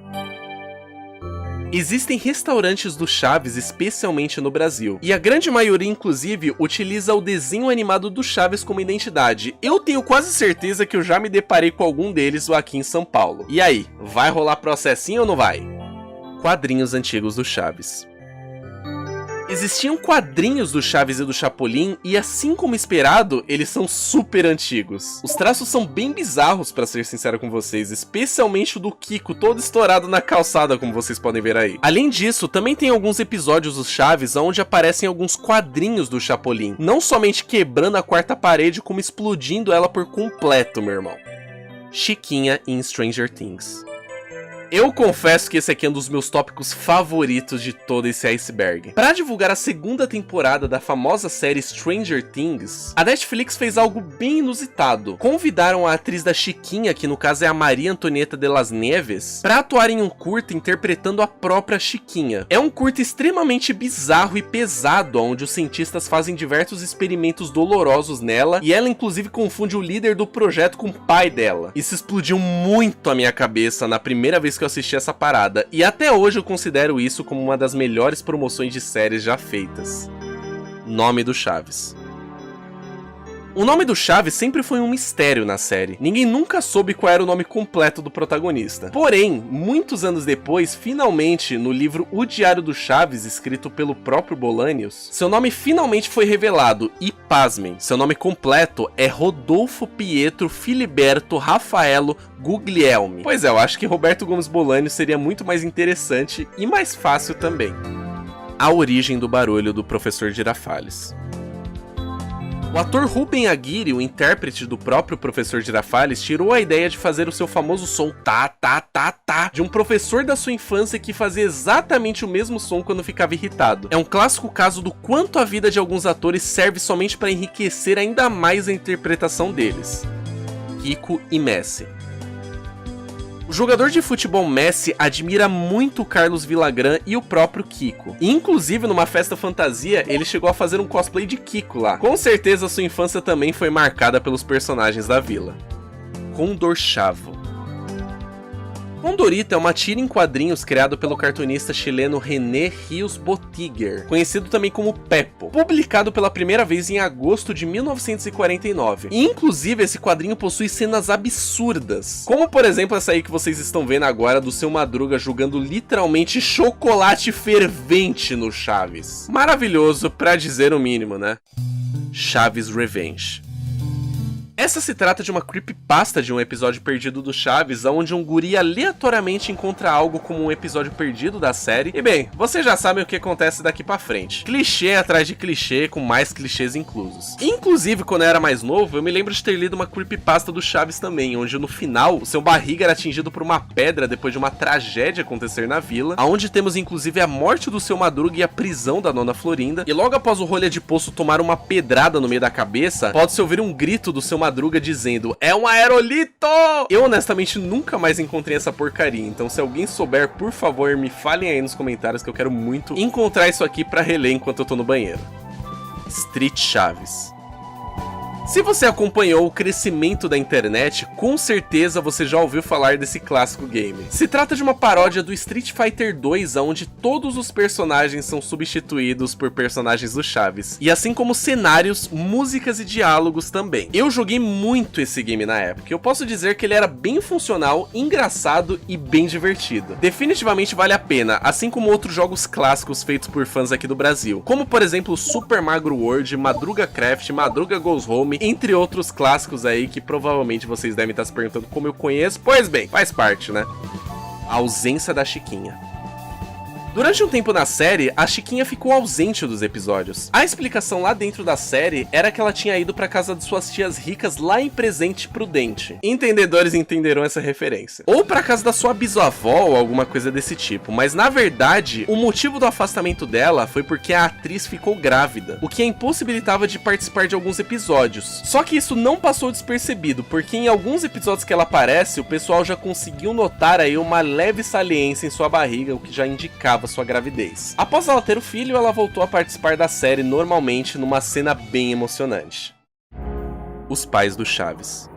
S1: Existem restaurantes do Chaves especialmente no Brasil, e a grande maioria inclusive utiliza o desenho animado do Chaves como identidade. Eu tenho quase certeza que eu já me deparei com algum deles aqui em São Paulo. E aí, vai rolar processinho ou não vai? Quadrinhos antigos do Chaves. Existiam quadrinhos do Chaves e do Chapolin, e assim como esperado, eles são super antigos. Os traços são bem bizarros, pra ser sincero com vocês, especialmente o do Kiko, todo estourado na calçada, como vocês podem ver aí. Além disso, também tem alguns episódios dos Chaves onde aparecem alguns quadrinhos do Chapolin, não somente quebrando a quarta parede, como explodindo ela por completo, meu irmão. Chiquinha em Stranger Things. Eu confesso que esse aqui é um dos meus tópicos favoritos de todo esse iceberg. Para divulgar a segunda temporada da famosa série Stranger Things, a Netflix fez algo bem inusitado. Convidaram a atriz da Chiquinha, que no caso é a Maria Antonieta de las Nieves, para atuar em um curta interpretando a própria Chiquinha. É um curta extremamente bizarro e pesado, onde os cientistas fazem diversos experimentos dolorosos nela, e ela inclusive confunde o líder do projeto com o pai dela. Isso explodiu muito a minha cabeça na primeira vez que eu assisti essa parada, e até hoje eu considero isso como uma das melhores promoções de séries já feitas. Nome do Chaves. O nome do Chaves sempre foi um mistério na série. Ninguém nunca soube qual era o nome completo do protagonista. Porém, muitos anos depois, finalmente, no livro O Diário do Chaves, escrito pelo próprio Bolanhos, seu nome finalmente foi revelado e, pasmem, seu nome completo é Rodolfo Pietro Filiberto Rafaelo Guglielmi. Pois é, eu acho que Roberto Gomes Bolanhos seria muito mais interessante e mais fácil também. A origem do barulho do Professor Girafales. O ator Ruben Aguirre, o intérprete do próprio Professor Girafales, tirou a ideia de fazer o seu famoso som tá, tá, tá, tá, de um professor da sua infância que fazia exatamente o mesmo som quando ficava irritado. É um clássico caso do quanto a vida de alguns atores serve somente para enriquecer ainda mais a interpretação deles. Kiko e Messi. O jogador de futebol Messi admira muito o Carlos Villagrán e o próprio Kiko. E, inclusive, numa festa fantasia, ele chegou a fazer um cosplay de Kiko lá. Com certeza, sua infância também foi marcada pelos personagens da vila. Condor Chavo. Condorito é uma tira em quadrinhos criado pelo cartunista chileno René Rios Botiger, conhecido também como Peppo, publicado pela primeira vez em agosto de 1949. E, inclusive, esse quadrinho possui cenas absurdas, como por exemplo essa aí que vocês estão vendo agora do Seu Madruga jogando literalmente chocolate fervente no Chaves. Maravilhoso, pra dizer o mínimo, né? Chaves Revenge. Essa se trata de uma creepypasta de um episódio perdido do Chaves, onde um guri aleatoriamente encontra algo como um episódio perdido da série. E bem, vocês já sabem o que acontece daqui pra frente. Clichê atrás de clichê, com mais clichês inclusos. Inclusive, quando eu era mais novo, eu me lembro de ter lido uma creepypasta do Chaves também, onde no final, o seu barriga era atingido por uma pedra depois de uma tragédia acontecer na vila, onde temos inclusive a morte do Seu Madruga e a prisão da Nona Florinda. E logo após o rolha de poço tomar uma pedrada no meio da cabeça, pode-se ouvir um grito do Seu Madruga dizendo: "É um aerolito!" Eu honestamente nunca mais encontrei essa porcaria, então se alguém souber, por favor, me falem aí nos comentários que eu quero muito encontrar isso aqui pra reler enquanto eu tô no banheiro. Street Chaves. Se você acompanhou o crescimento da internet, com certeza você já ouviu falar desse clássico game. Se trata de uma paródia do Street Fighter 2, onde todos os personagens são substituídos por personagens do Chaves, e assim como cenários, músicas e diálogos também. Eu joguei muito esse game na época, e eu posso dizer que ele era bem funcional, engraçado e bem divertido. Definitivamente vale a pena, assim como outros jogos clássicos feitos por fãs aqui do Brasil, como por exemplo Super Mario World, Madruga Craft, Madruga Goes Home, entre outros clássicos aí que provavelmente vocês devem estar se perguntando como eu conheço. Pois bem, faz parte, né? A ausência da Chiquinha. Durante um tempo na série, a Chiquinha ficou ausente dos episódios. A explicação lá dentro da série era que ela tinha ido pra casa de suas tias ricas lá em Presente Prudente. Entendedores entenderão essa referência. Ou pra casa da sua bisavó ou alguma coisa desse tipo, mas na verdade, o motivo do afastamento dela foi porque a atriz ficou grávida, o que a impossibilitava de participar de alguns episódios. Só que isso não passou despercebido, porque em alguns episódios que ela aparece, o pessoal já conseguiu notar aí uma leve saliência em sua barriga, o que já indicava sua gravidez. Após ela ter o filho, ela voltou a participar da série normalmente numa cena bem emocionante. Os pais do Chaves.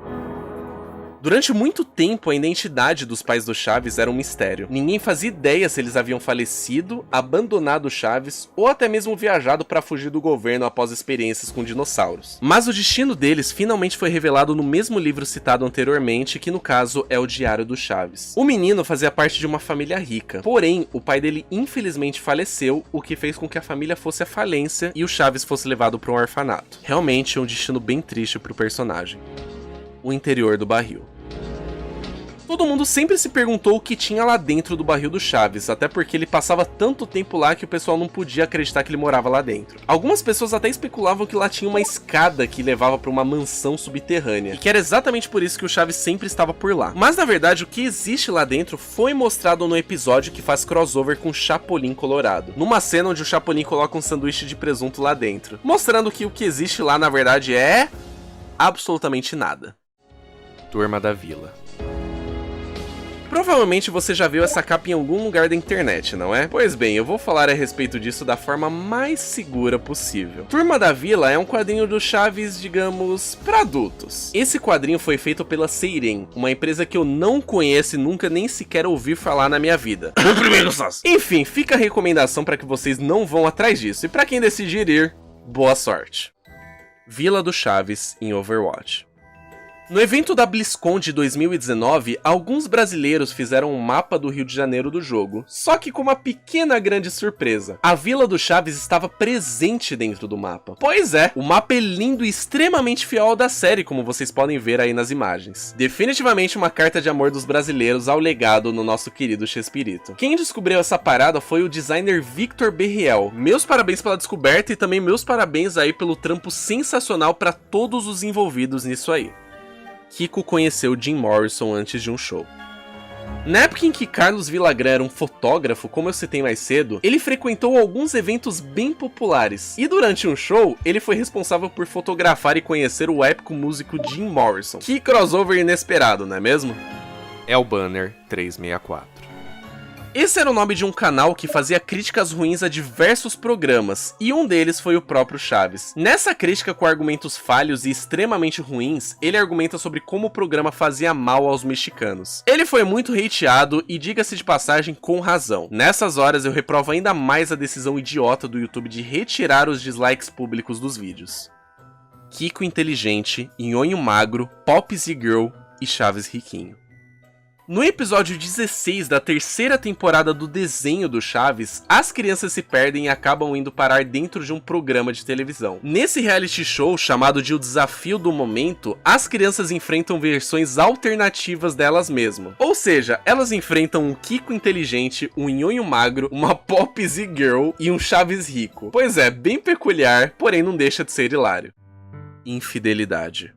S1: Durante muito tempo, a identidade dos pais do Chaves era um mistério. Ninguém fazia ideia se eles haviam falecido, abandonado o Chaves ou até mesmo viajado para fugir do governo após experiências com dinossauros. Mas o destino deles finalmente foi revelado no mesmo livro citado anteriormente, que no caso é o Diário do Chaves. O menino fazia parte de uma família rica, porém o pai dele infelizmente faleceu, o que fez com que a família fosse à falência e o Chaves fosse levado para um orfanato. Realmente é um destino bem triste para o personagem. O interior do barril. Todo mundo sempre se perguntou o que tinha lá dentro do barril do Chaves, até porque ele passava tanto tempo lá que o pessoal não podia acreditar que ele morava lá dentro. Algumas pessoas até especulavam que lá tinha uma escada que levava para uma mansão subterrânea, e que era exatamente por isso que o Chaves sempre estava por lá. Mas na verdade o que existe lá dentro foi mostrado no episódio que faz crossover com Chapolin Colorado, numa cena onde o Chapolin coloca um sanduíche de presunto lá dentro, mostrando que o que existe lá na verdade é absolutamente nada. Turma da Vila. Provavelmente você já viu essa capa em algum lugar da internet, não é? Pois bem, eu vou falar a respeito disso da forma mais segura possível. Turma da Vila é um quadrinho do Chaves, digamos, para adultos. Esse quadrinho foi feito pela Seiren, uma empresa que eu não conheço e nunca nem sequer ouvi falar na minha vida. Enfim, fica a recomendação para que vocês não vão atrás disso, e para quem decidir ir, boa sorte. Vila do Chaves em Overwatch. No evento da BlizzCon de 2019, alguns brasileiros fizeram um mapa do Rio de Janeiro do jogo, só que com uma pequena grande surpresa. A Vila do Chaves estava presente dentro do mapa. Pois é, o mapa é lindo e extremamente fiel ao da série, como vocês podem ver aí nas imagens. Definitivamente uma carta de amor dos brasileiros ao legado no nosso querido Chespirito. Quem descobriu essa parada foi o designer Victor Berriel. Meus parabéns pela descoberta e também meus parabéns aí pelo trampo sensacional para todos os envolvidos nisso aí. Kiko conheceu Jim Morrison antes de um show. Na época em que Carlos Villagrán era um fotógrafo, como eu citei mais cedo, ele frequentou alguns eventos bem populares, e durante um show, ele foi responsável por fotografar e conhecer o épico músico Jim Morrison. Que crossover inesperado, não é mesmo? É o Banner 364. Esse era o nome de um canal que fazia críticas ruins a diversos programas, e um deles foi o próprio Chaves. Nessa crítica com argumentos falhos e extremamente ruins, ele argumenta sobre como o programa fazia mal aos mexicanos. Ele foi muito hateado e, diga-se de passagem, com razão. Nessas horas eu reprovo ainda mais a decisão idiota do YouTube de retirar os dislikes públicos dos vídeos. Kiko inteligente, Nhonho magro, Pops e Girl e Chaves riquinho. No episódio 16 da terceira temporada do desenho do Chaves, as crianças se perdem e acabam indo parar dentro de um programa de televisão. Nesse reality show, chamado de O Desafio do Momento, as crianças enfrentam versões alternativas delas mesmas. Ou seja, elas enfrentam um Kiko inteligente, um Nhonho magro, uma Pops Girl e um Chaves rico. Pois é, bem peculiar, porém não deixa de ser hilário. Infidelidade.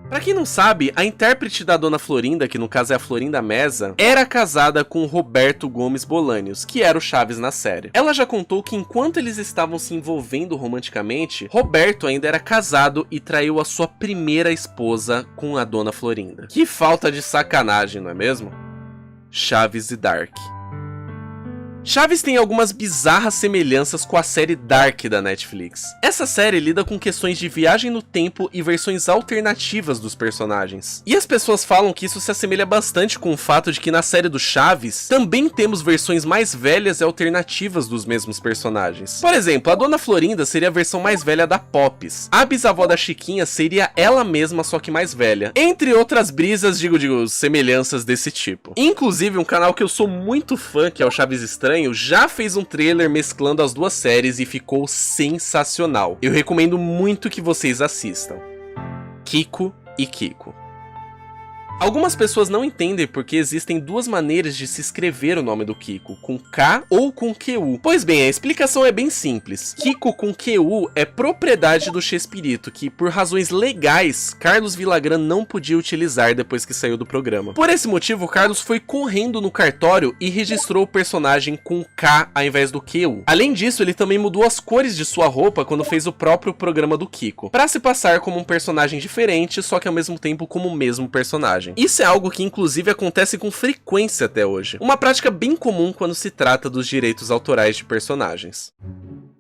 S1: Pra quem não sabe, a intérprete da Dona Florinda, que no caso é a Florinda Meza, era casada com Roberto Gomes Bolanhos, que era o Chaves na série. Ela já contou que enquanto eles estavam se envolvendo romanticamente, Roberto ainda era casado e traiu a sua primeira esposa com a Dona Florinda. Que falta de sacanagem, não é mesmo? Chaves e Dark. Chaves tem algumas bizarras semelhanças com a série Dark da Netflix. Essa série lida com questões de viagem no tempo e versões alternativas dos personagens. E as pessoas falam que isso se assemelha bastante com o fato de que na série do Chaves também temos versões mais velhas e alternativas dos mesmos personagens. Por exemplo, a Dona Florinda seria a versão mais velha da Pops. A bisavó da Chiquinha seria ela mesma, só que mais velha. Entre outras brisas, semelhanças desse tipo. Inclusive, um canal que eu sou muito fã, que é o Chaves Estranho, já fez um trailer mesclando as duas séries e ficou sensacional. Eu recomendo muito que vocês assistam. Kiko e Kiko. Algumas pessoas não entendem porque existem duas maneiras de se escrever o nome do Kiko, com K ou com QU. Pois bem, a explicação é bem simples. Kiko com QU é propriedade do Chespirito, que por razões legais, Carlos Villagrán não podia utilizar depois que saiu do programa. Por esse motivo, Carlos foi correndo no cartório e registrou o personagem com K ao invés do QU. Além disso, ele também mudou as cores de sua roupa quando fez o próprio programa do Kiko, para se passar como um personagem diferente, só que ao mesmo tempo como o mesmo personagem. Isso é algo que inclusive acontece com frequência até hoje, uma prática bem comum quando se trata dos direitos autorais de personagens.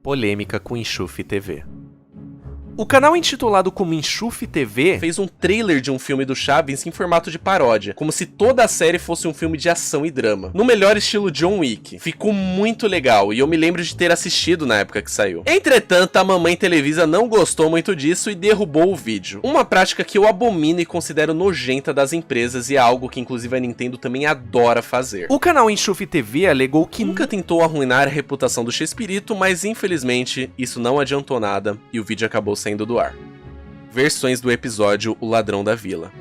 S1: Polêmica com Enxufe TV. O canal intitulado como Enxufe TV fez um trailer de um filme do Chaves em formato de paródia, como se toda a série fosse um filme de ação e drama, no melhor estilo John Wick. Ficou muito legal e eu me lembro de ter assistido na época que saiu. Entretanto, a mamãe Televisa não gostou muito disso e derrubou o vídeo. Uma prática que eu abomino e considero nojenta das empresas e é algo que inclusive a Nintendo também adora fazer. O canal Enxufe TV alegou que nunca tentou arruinar a reputação do Chespirito, mas infelizmente isso não adiantou nada e o vídeo acabou saindo do ar. Versões do episódio O Ladrão da Vila.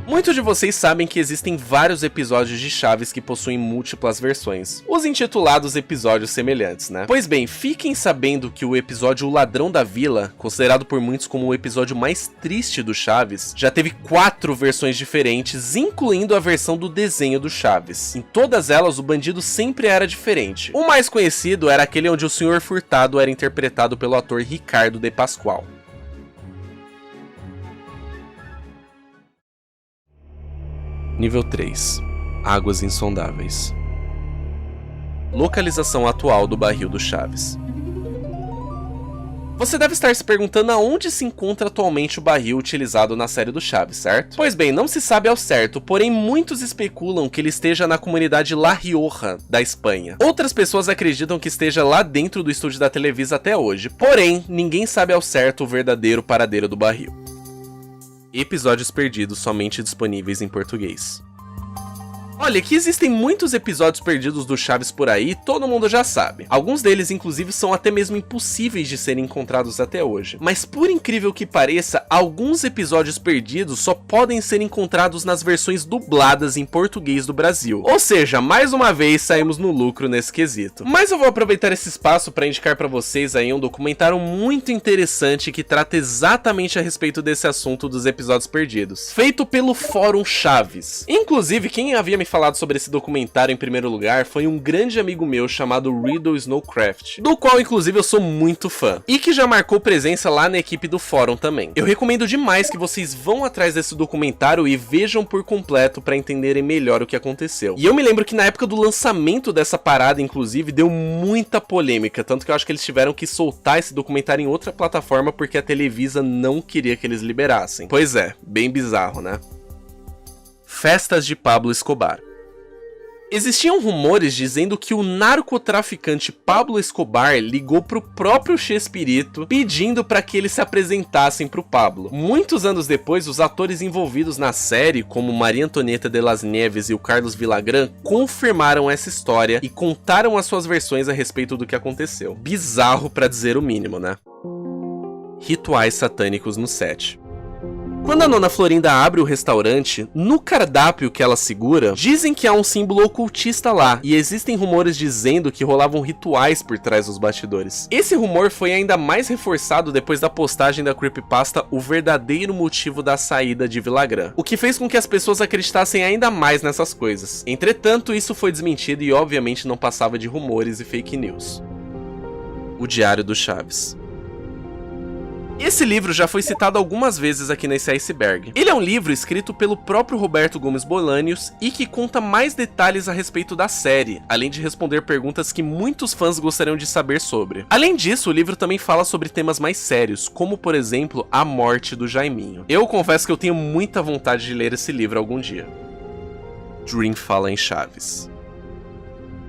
S1: Muitos de vocês sabem que existem vários episódios de Chaves que possuem múltiplas versões, os intitulados episódios semelhantes, né? Pois bem, fiquem sabendo que o episódio O Ladrão da Vila, considerado por muitos como o episódio mais triste do Chaves, já teve 4 versões diferentes, incluindo a versão do desenho do Chaves. Em todas elas, o bandido sempre era diferente. O mais conhecido era aquele onde o Sr. Furtado era interpretado pelo ator Ricardo de Pascoal. Nível 3. Águas insondáveis. Localização atual do barril do Chaves. Você deve estar se perguntando aonde se encontra atualmente o barril utilizado na série do Chaves, certo? Pois bem, não se sabe ao certo, porém muitos especulam que ele esteja na comunidade La Rioja, da Espanha. Outras pessoas acreditam que esteja lá dentro do estúdio da Televisa até hoje, porém, ninguém sabe ao certo o verdadeiro paradeiro do barril. Episódios perdidos somente disponíveis em português. Olha, que existem muitos episódios perdidos do Chaves por aí, todo mundo já sabe. Alguns deles, inclusive, são até mesmo impossíveis de serem encontrados até hoje. Mas por incrível que pareça, alguns episódios perdidos só podem ser encontrados nas versões dubladas em português do Brasil. Ou seja, mais uma vez saímos no lucro nesse quesito. Mas eu vou aproveitar esse espaço para indicar para vocês aí um documentário muito interessante que trata exatamente a respeito desse assunto dos episódios perdidos, feito pelo Fórum Chaves. Inclusive, quem havia me falado sobre esse documentário em primeiro lugar foi um grande amigo meu chamado Riddle Snowcraft, do qual inclusive eu sou muito fã, e que já marcou presença lá na equipe do fórum também. Eu recomendo demais que vocês vão atrás desse documentário e vejam por completo para entenderem melhor o que aconteceu. E eu me lembro que na época do lançamento dessa parada, inclusive, deu muita polêmica, tanto que eu acho que eles tiveram que soltar esse documentário em outra plataforma porque a Televisa não queria que eles liberassem. Pois é, bem bizarro, né? Festas de Pablo Escobar. Existiam rumores dizendo que o narcotraficante Pablo Escobar ligou pro próprio Chespirito pedindo para que eles se apresentassem pro Pablo. Muitos anos depois, os atores envolvidos na série, como Maria Antonieta de las Nieves e o Carlos Villagrán, confirmaram essa história e contaram as suas versões a respeito do que aconteceu. Bizarro pra dizer o mínimo, né? Rituais satânicos no set. Quando a Nona Florinda abre o restaurante, no cardápio que ela segura, dizem que há um símbolo ocultista lá, e existem rumores dizendo que rolavam rituais por trás dos bastidores. Esse rumor foi ainda mais reforçado depois da postagem da creepypasta O Verdadeiro Motivo da Saída de Villagrán, o que fez com que as pessoas acreditassem ainda mais nessas coisas. Entretanto, isso foi desmentido e obviamente não passava de rumores e fake news. O Diário do Chaves. Esse livro já foi citado algumas vezes aqui nesse Iceberg. Ele é um livro escrito pelo próprio Roberto Gomes Bolanhos e que conta mais detalhes a respeito da série, além de responder perguntas que muitos fãs gostariam de saber sobre. Além disso, o livro também fala sobre temas mais sérios, como por exemplo, a morte do Jaiminho. Eu confesso que eu tenho muita vontade de ler esse livro algum dia. Dream fala em Chaves.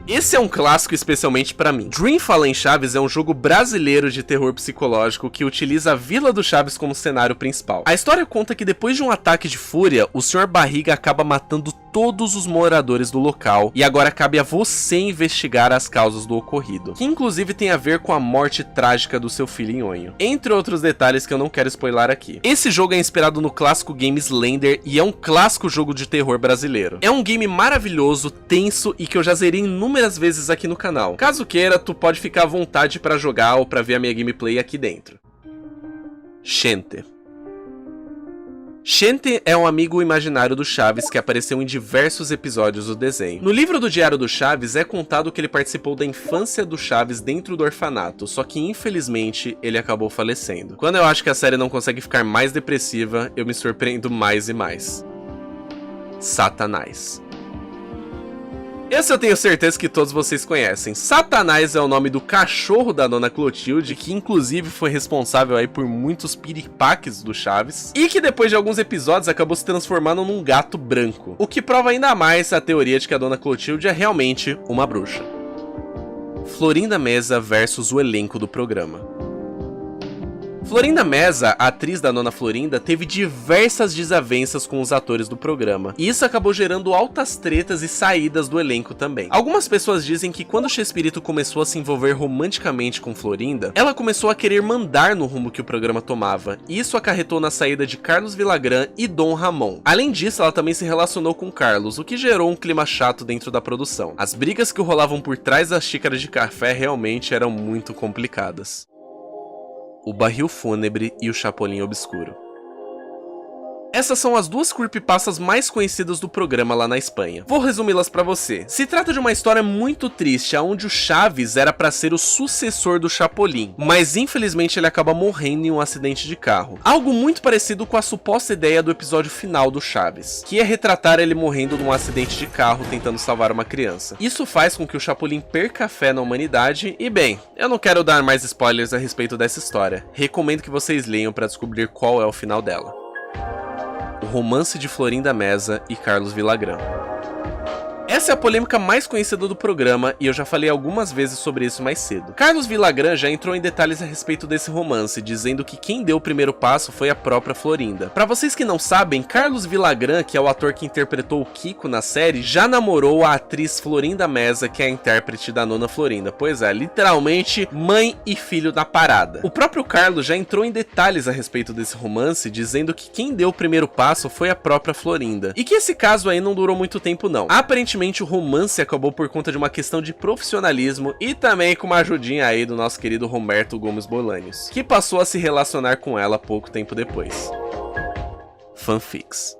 S1: Esse é um clássico especialmente pra mim. Dream Fallen Chaves é um jogo brasileiro de terror psicológico que utiliza a Vila do Chaves como cenário principal. A história conta que depois de um ataque de fúria, o Sr. Barriga acaba matando todos os moradores do local, e agora cabe a você investigar as causas do ocorrido, que inclusive tem a ver com a morte trágica do seu filho Nhonho, entre outros detalhes que eu não quero spoiler aqui. Esse jogo é inspirado no clássico game Slender e é um clássico jogo de terror brasileiro. É um game maravilhoso, tenso e que eu já zerei inúmeras vezes aqui no canal. Caso queira, tu pode ficar à vontade pra jogar ou pra ver a minha gameplay aqui dentro. Shente. Shente é um amigo imaginário do Chaves que apareceu em diversos episódios do desenho. No livro do Diário do Chaves é contado que ele participou da infância do Chaves dentro do orfanato, só que infelizmente ele acabou falecendo. Quando eu acho que a série não consegue ficar mais depressiva, eu me surpreendo mais e mais. Satanás. Esse eu tenho certeza que todos vocês conhecem. Satanás é o nome do cachorro da Dona Clotilde, que inclusive foi responsável aí por muitos piripaques do Chaves, e que depois de alguns episódios acabou se transformando num gato branco, o que prova ainda mais a teoria de que a Dona Clotilde é realmente uma bruxa. Florinda Meza versus o elenco do programa. Florinda Meza, a atriz da Nona Florinda, teve diversas desavenças com os atores do programa, e isso acabou gerando altas tretas e saídas do elenco também. Algumas pessoas dizem que quando Chespirito começou a se envolver romanticamente com Florinda, ela começou a querer mandar no rumo que o programa tomava, e isso acarretou na saída de Carlos Villagrán e Dom Ramon. Além disso, ela também se relacionou com Carlos, o que gerou um clima chato dentro da produção. As brigas que rolavam por trás das xícaras de café realmente eram muito complicadas. O Barril Fúnebre e o Chapolin Obscuro. Essas são as duas creepypastas mais conhecidas do programa lá na Espanha. Vou resumi-las pra você. Se trata de uma história muito triste, onde o Chaves era pra ser o sucessor do Chapolin, mas infelizmente ele acaba morrendo em um acidente de carro. Algo muito parecido com a suposta ideia do episódio final do Chaves, que é retratar ele morrendo num acidente de carro tentando salvar uma criança. Isso faz com que o Chapolin perca a fé na humanidade e, bem, eu não quero dar mais spoilers a respeito dessa história. Recomendo que vocês leiam pra descobrir qual é o final dela. O Romance de Florinda Meza e Carlos Villagrán. Essa é a polêmica mais conhecida do programa e eu já falei algumas vezes sobre isso mais cedo. Carlos Villagrán já entrou em detalhes a respeito desse romance, dizendo que quem deu o primeiro passo foi a própria Florinda. Pra vocês que não sabem, Carlos Villagrán, que é o ator que interpretou o Kiko na série, já namorou a atriz Florinda Meza, que é a intérprete da Nona Florinda. Pois é, literalmente mãe e filho da parada. O próprio Carlos já entrou em detalhes a respeito desse romance, dizendo que quem deu o primeiro passo foi a própria Florinda. E que esse caso aí não durou muito tempo não. Aparentemente o romance acabou por conta de uma questão de profissionalismo e também com uma ajudinha aí do nosso querido Roberto Gomes Bolanhos, que passou a se relacionar com ela pouco tempo depois. Fanfics.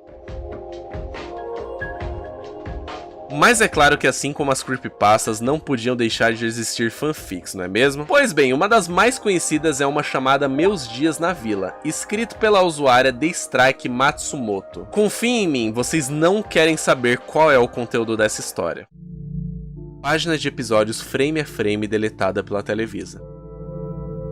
S1: Mas é claro que assim como as creepypastas não podiam deixar de existir fanfics, não é mesmo? Pois bem, uma das mais conhecidas é uma chamada Meus Dias na Vila, escrito pela usuária The Strike Matsumoto. Confiem em mim, vocês não querem saber qual é o conteúdo dessa história. Página de episódios frame a frame deletada pela Televisa.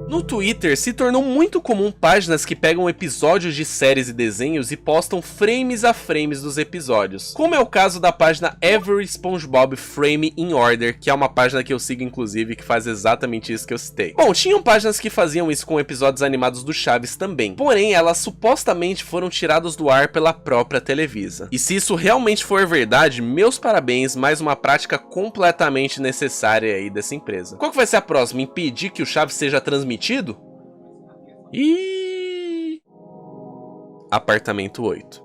S1: No Twitter, se tornou muito comum páginas que pegam episódios de séries e desenhos e postam frames a frames dos episódios, como é o caso da página Every SpongeBob Frame in Order, que é uma página que eu sigo inclusive, que faz exatamente isso que eu citei. Bom, tinham páginas que faziam isso com episódios animados do Chaves também, porém elas supostamente foram tiradas do ar pela própria Televisa. E se isso realmente for verdade, meus parabéns, mais uma prática completamente necessária aí dessa empresa. Qual que vai ser a próxima? Impedir que o Chaves seja transmitido? E Apartamento 8.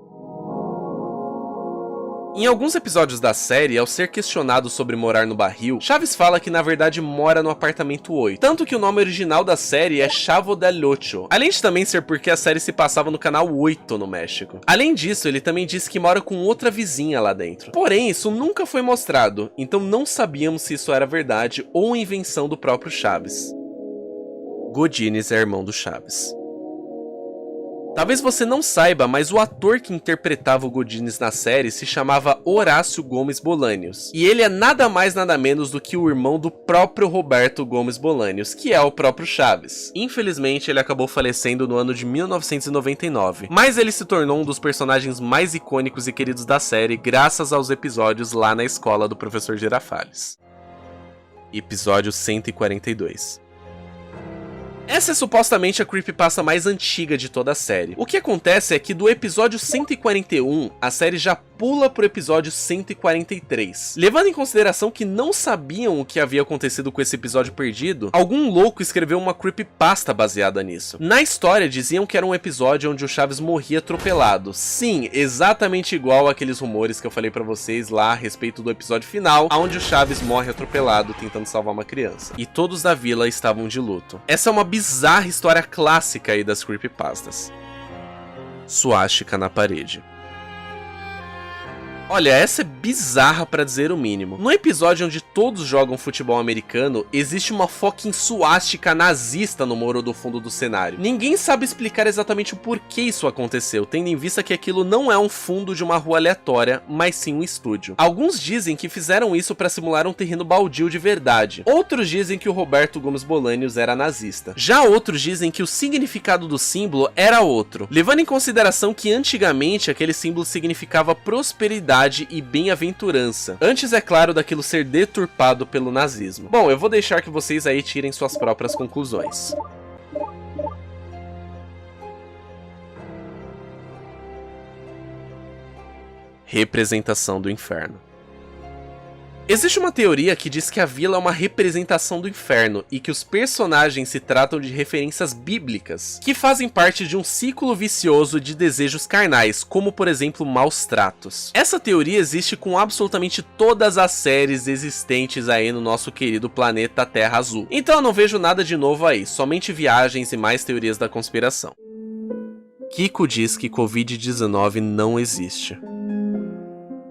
S1: Em alguns episódios da série, ao ser questionado sobre morar no barril, Chaves fala que na verdade mora no apartamento 8, tanto que o nome original da série é Chavo del Ocho, além de também ser porque a série se passava no canal 8 no México. Além disso, ele também disse que mora com outra vizinha lá dentro. Porém, isso nunca foi mostrado, então não sabíamos se isso era verdade ou invenção do próprio Chaves. Godínez é irmão do Chaves. Talvez você não saiba, mas o ator que interpretava o Godínez na série se chamava Horácio Gomes Bolanhos. E ele é nada mais nada menos do que o irmão do próprio Roberto Gomes Bolanhos, que é o próprio Chaves. Infelizmente, ele acabou falecendo no ano de 1999, mas ele se tornou um dos personagens mais icônicos e queridos da série graças aos episódios lá na escola do Professor Girafales. Episódio 142. Essa é supostamente a creepypasta mais antiga de toda a série. O que acontece é que do episódio 141, a série já pula pro episódio 143. Levando em consideração que não sabiam o que havia acontecido com esse episódio perdido, algum louco escreveu uma creepypasta baseada nisso. Na história, diziam que era um episódio onde o Chaves morria atropelado. Sim, exatamente igual àqueles rumores que eu falei pra vocês lá a respeito do episódio final, onde o Chaves morre atropelado tentando salvar uma criança. E todos da vila estavam de luto. Essa é uma bizarra história clássica aí das creepypastas. Suástica na parede. Olha, essa é bizarra pra dizer o mínimo. No episódio onde todos jogam futebol americano, existe uma fucking suástica nazista no muro do fundo do cenário. Ninguém sabe explicar exatamente o porquê isso aconteceu, tendo em vista que aquilo não é um fundo de uma rua aleatória, mas sim um estúdio. Alguns dizem que fizeram isso pra simular um terreno baldio de verdade. Outros dizem que o Roberto Gomes Bolanhos era nazista. Já outros dizem que o significado do símbolo era outro, levando em consideração que antigamente aquele símbolo significava prosperidade e bem-aventurança, antes, é claro, daquilo ser deturpado pelo nazismo. Bom, eu vou deixar que vocês aí tirem suas próprias conclusões. Representação do inferno. Existe uma teoria que diz que a vila é uma representação do inferno e que os personagens se tratam de referências bíblicas, que fazem parte de um ciclo vicioso de desejos carnais, como por exemplo maus tratos. Essa teoria existe com absolutamente todas as séries existentes aí no nosso querido planeta Terra Azul. Então eu não vejo nada de novo aí, somente viagens e mais teorias da conspiração. Kiko diz que Covid-19 não existe.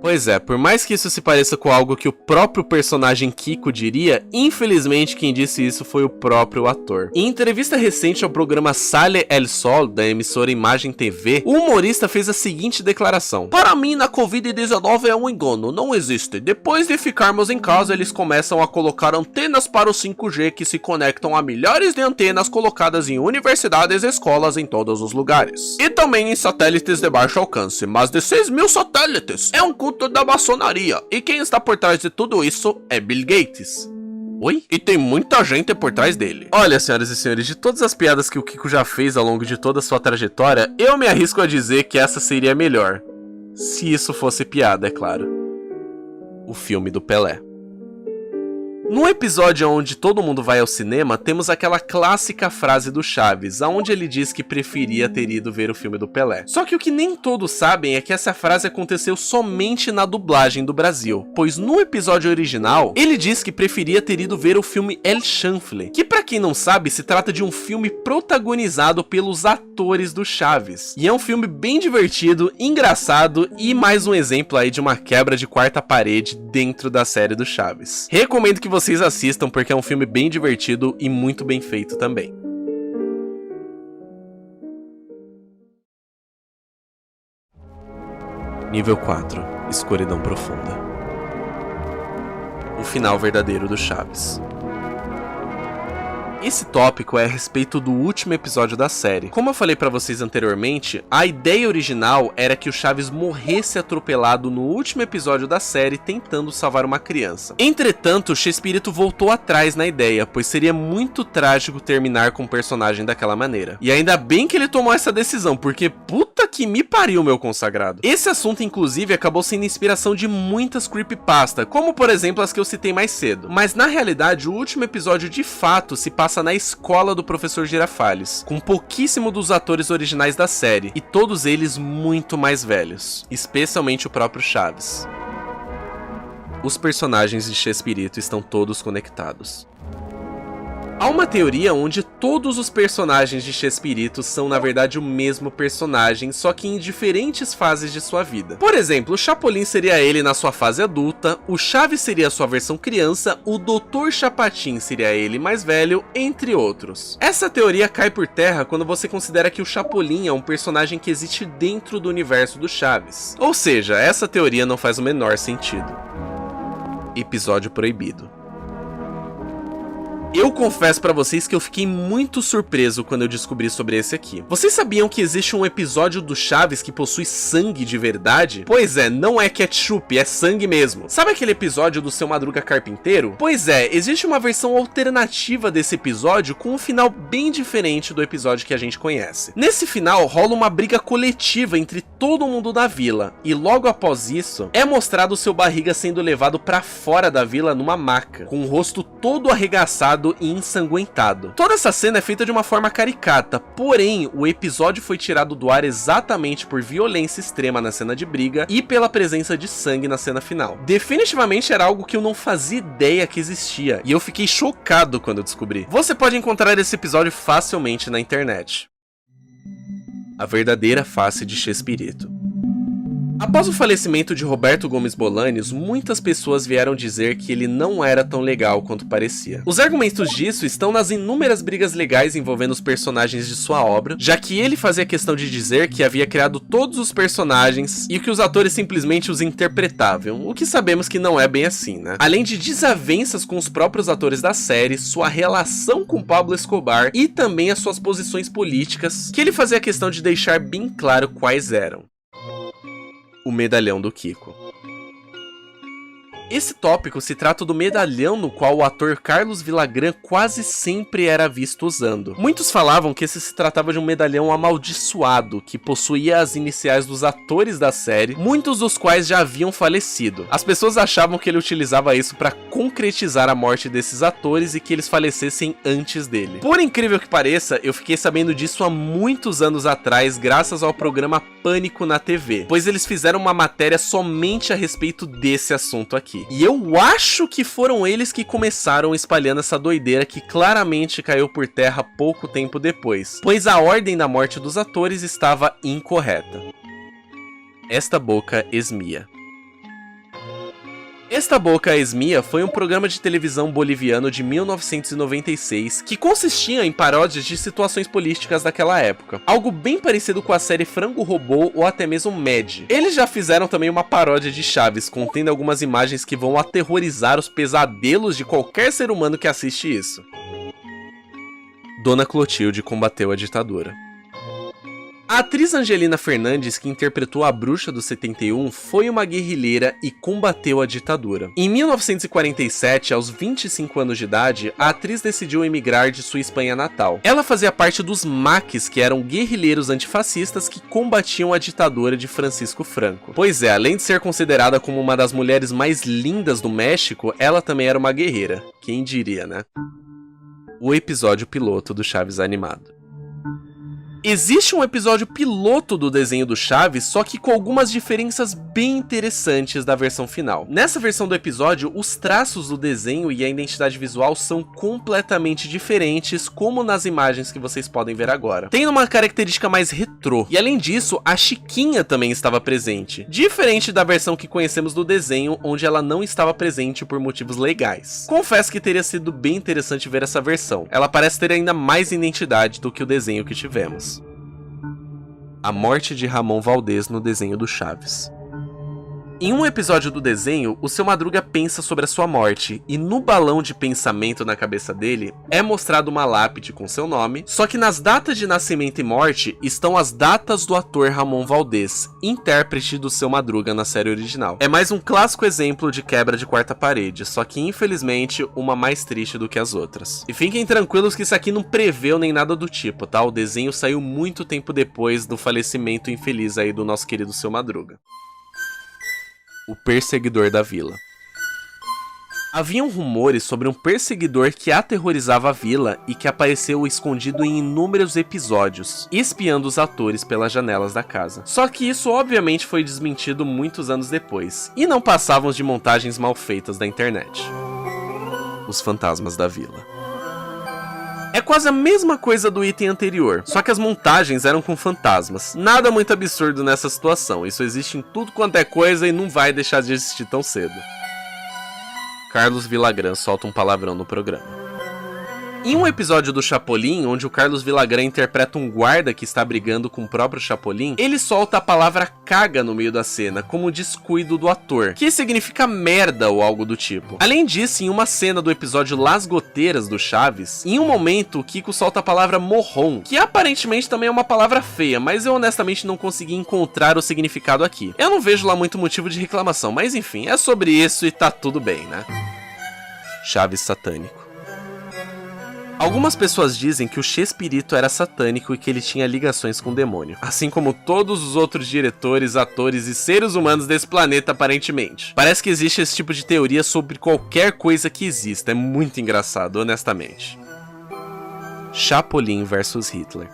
S1: Pois é, por mais que isso se pareça com algo que o próprio personagem Kiko diria, infelizmente quem disse isso foi o próprio ator. Em entrevista recente ao programa Sale El Sol, da emissora Imagem TV, o humorista fez a seguinte declaração: "Para mim, na Covid-19 é um engano, não existe. Depois de ficarmos em casa, eles começam a colocar antenas para o 5G que se conectam a milhares de antenas colocadas em universidades e escolas em todos os lugares. E também em satélites de baixo alcance, mais de 6.000 satélites. É um culto da maçonaria, e quem está por trás de tudo isso é Bill Gates." Oi? E tem muita gente por trás dele. Olha, senhoras e senhores, de todas as piadas que o Kiko já fez ao longo de toda a sua trajetória, eu me arrisco a dizer que essa seria a melhor. Se isso fosse piada, é claro. O filme do Pelé. No episódio onde todo mundo vai ao cinema, temos aquela clássica frase do Chaves, onde ele diz que preferia ter ido ver o filme do Pelé. Só que o que nem todos sabem é que essa frase aconteceu somente na dublagem do Brasil, pois no episódio original, ele diz que preferia ter ido ver o filme El Chanfle, que pra quem não sabe, se trata de um filme protagonizado pelos atores do Chaves. E é um filme bem divertido, engraçado e mais um exemplo aí de uma quebra de quarta parede dentro da série do Chaves. Recomendo que vocês assistam porque é um filme bem divertido e muito bem feito também. Nível 4. Escuridão profunda. O final verdadeiro do Chaves. Esse tópico é a respeito do último episódio da série. Como eu falei pra vocês anteriormente, a ideia original era que o Chaves morresse atropelado no último episódio da série tentando salvar uma criança. Entretanto, o Chespirito voltou atrás na ideia, pois seria muito trágico terminar com o personagem daquela maneira. E ainda bem que ele tomou essa decisão, porque puta que me pariu, meu consagrado. Esse assunto, inclusive, acabou sendo inspiração de muitas creepypasta, como por exemplo as que eu citei mais cedo. Mas na realidade, o último episódio de fato se passa na escola do professor Girafales, com pouquíssimo dos atores originais da série, e todos eles muito mais velhos, especialmente o próprio Chaves. Os personagens de Chespirito estão todos conectados. Há uma teoria onde todos os personagens de Chespirito são na verdade o mesmo personagem, só que em diferentes fases de sua vida. Por exemplo, o Chapolin seria ele na sua fase adulta, o Chaves seria a sua versão criança, o Dr. Chapatin seria ele mais velho, entre outros. Essa teoria cai por terra quando você considera que o Chapolin é um personagem que existe dentro do universo do Chaves. Ou seja, essa teoria não faz o menor sentido. Episódio proibido. Eu confesso pra vocês que eu fiquei muito surpreso quando eu descobri sobre esse aqui. Vocês sabiam que existe um episódio do Chaves que possui sangue de verdade? Pois é, não é ketchup, é sangue mesmo. Sabe aquele episódio do Seu Madruga Carpinteiro? Pois é, existe uma versão alternativa desse episódio com um final bem diferente do episódio que a gente conhece. Nesse final rola uma briga coletiva entre todo mundo da vila, e logo após isso, é mostrado o Seu Barriga sendo levado pra fora da vila numa maca, com o rosto todo arregaçado e ensanguentado. Toda essa cena é feita de uma forma caricata, porém o episódio foi tirado do ar exatamente por violência extrema na cena de briga e pela presença de sangue na cena final. Definitivamente era algo que eu não fazia ideia que existia, e eu fiquei chocado quando eu descobri. Você pode encontrar esse episódio facilmente na internet. A verdadeira face de Chespirito. Após o falecimento de Roberto Gomes Bolaños, muitas pessoas vieram dizer que ele não era tão legal quanto parecia. Os argumentos disso estão nas inúmeras brigas legais envolvendo os personagens de sua obra, já que ele fazia questão de dizer que havia criado todos os personagens e que os atores simplesmente os interpretavam, o que sabemos que não é bem assim, né? Além de desavenças com os próprios atores da série, sua relação com Pablo Escobar e também as suas posições políticas, que ele fazia questão de deixar bem claro quais eram. O medalhão do Kiko. Esse tópico se trata do medalhão no qual o ator Carlos Villagrán quase sempre era visto usando. Muitos falavam que esse se tratava de um medalhão amaldiçoado, que possuía as iniciais dos atores da série, muitos dos quais já haviam falecido. As pessoas achavam que ele utilizava isso para concretizar a morte desses atores e que eles falecessem antes dele. Por incrível que pareça, eu fiquei sabendo disso há muitos anos atrás, graças ao programa Pânico na TV, pois eles fizeram uma matéria somente a respeito desse assunto aqui. E eu acho que foram eles que começaram espalhando essa doideira que claramente caiu por terra pouco tempo depois, pois a ordem da morte dos atores estava incorreta. Esta Boca Esmia. Esta Boca Esmia foi um programa de televisão boliviano de 1996 que consistia em paródias de situações políticas daquela época. Algo bem parecido com a série Frango Robô ou até mesmo Mad. Eles já fizeram também uma paródia de Chaves, contendo algumas imagens que vão aterrorizar os pesadelos de qualquer ser humano que assiste isso. Dona Clotilde combateu a ditadura. A atriz Angelina Fernandes, que interpretou a Bruxa do 71, foi uma guerrilheira e combateu a ditadura. Em 1947, aos 25 anos de idade, a atriz decidiu emigrar de sua Espanha natal. Ela fazia parte dos maquis, que eram guerrilheiros antifascistas que combatiam a ditadura de Francisco Franco. Pois é, além de ser considerada como uma das mulheres mais lindas do México, ela também era uma guerreira. Quem diria, né? O episódio piloto do Chaves animado. Existe um episódio piloto do desenho do Chaves, só que com algumas diferenças bem interessantes da versão final. Nessa versão do episódio, os traços do desenho e a identidade visual são completamente diferentes, como nas imagens que vocês podem ver agora. Tem uma característica mais retrô, e além disso, a Chiquinha também estava presente, diferente da versão que conhecemos do desenho, onde ela não estava presente por motivos legais. Confesso que teria sido bem interessante ver essa versão, ela parece ter ainda mais identidade do que o desenho que tivemos. A morte de Ramon Valdez no desenho do Chaves. Em um episódio do desenho, o Seu Madruga pensa sobre a sua morte, e no balão de pensamento na cabeça dele, é mostrado uma lápide com seu nome, só que nas datas de nascimento e morte, estão as datas do ator Ramon Valdez, intérprete do Seu Madruga na série original. É mais um clássico exemplo de quebra de quarta parede, só que infelizmente, uma mais triste do que as outras. E fiquem tranquilos que isso aqui não preveu nem nada do tipo, tá? O desenho saiu muito tempo depois do falecimento infeliz aí do nosso querido Seu Madruga. O perseguidor da vila. Haviam rumores sobre um perseguidor que aterrorizava a vila e que apareceu escondido em inúmeros episódios, espiando os atores pelas janelas da casa. Só que isso obviamente foi desmentido muitos anos depois, e não passávamos de montagens mal feitas da internet. Os fantasmas da vila. É quase a mesma coisa do item anterior, só que as montagens eram com fantasmas. Nada muito absurdo nessa situação, isso existe em tudo quanto é coisa e não vai deixar de existir tão cedo. Carlos Villagrán solta um palavrão no programa. Em um episódio do Chapolin, onde o Carlos Villagrán interpreta um guarda que está brigando com o próprio Chapolin, ele solta a palavra caga no meio da cena, como descuido do ator, que significa merda ou algo do tipo. Além disso, em uma cena do episódio Las Goteiras do Chaves, em um momento o Kiko solta a palavra morrom, que aparentemente também é uma palavra feia, mas eu honestamente não consegui encontrar o significado aqui. Eu não vejo lá muito motivo de reclamação, mas enfim, é sobre isso e tá tudo bem, né? Chaves satânico. Algumas pessoas dizem que o Chespirito era satânico e que ele tinha ligações com o demônio, assim como todos os outros diretores, atores e seres humanos desse planeta aparentemente. Parece que existe esse tipo de teoria sobre qualquer coisa que exista, é muito engraçado, honestamente. Chapolin versus Hitler.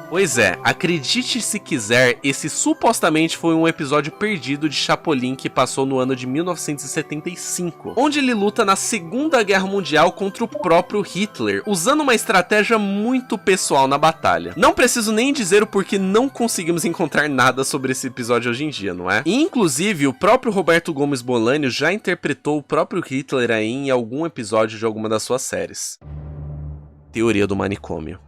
S1: Pois é, acredite se quiser, esse supostamente foi um episódio perdido de Chapolin que passou no ano de 1975, onde ele luta na Segunda Guerra Mundial contra o próprio Hitler, usando uma estratégia muito pessoal na batalha. Não preciso nem dizer o porquê não conseguimos encontrar nada sobre esse episódio hoje em dia, não é? E, inclusive, o próprio Roberto Gomes Bolanho já interpretou o próprio Hitler aí em algum episódio de alguma das suas séries. Teoria do manicômio.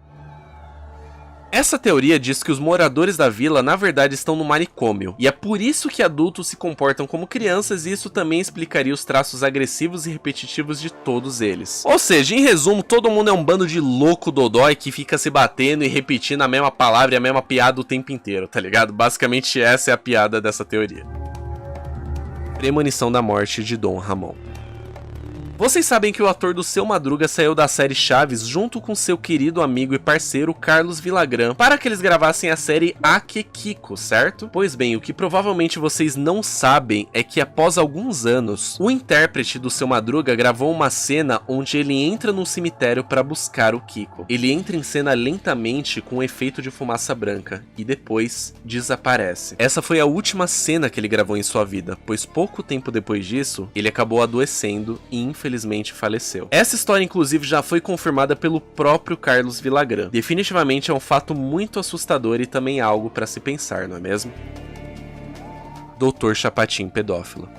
S1: Essa teoria diz que os moradores da vila na verdade estão no manicômio, e é por isso que adultos se comportam como crianças, e isso também explicaria os traços agressivos e repetitivos de todos eles. Ou seja, em resumo, todo mundo é um bando de louco dodói que fica se batendo e repetindo a mesma palavra e a mesma piada o tempo inteiro, tá ligado? Basicamente essa é a piada dessa teoria. Premonição da morte de Dom Ramon. Vocês sabem que o ator do Seu Madruga saiu da série Chaves junto com seu querido amigo e parceiro Carlos Villagrán para que eles gravassem a série Akekiko, certo? Pois bem, o que provavelmente vocês não sabem é que após alguns anos, o intérprete do Seu Madruga gravou uma cena onde ele entra num cemitério para buscar o Kiko. Ele entra em cena lentamente com um efeito de fumaça branca e depois desaparece. Essa foi a última cena que ele gravou em sua vida, pois pouco tempo depois disso, ele acabou adoecendo e infelizmente faleceu. Essa história inclusive já foi confirmada pelo próprio Carlos Villagrán. Definitivamente é um fato muito assustador e também algo para se pensar, não é mesmo? Dr. Chapatin pedófilo.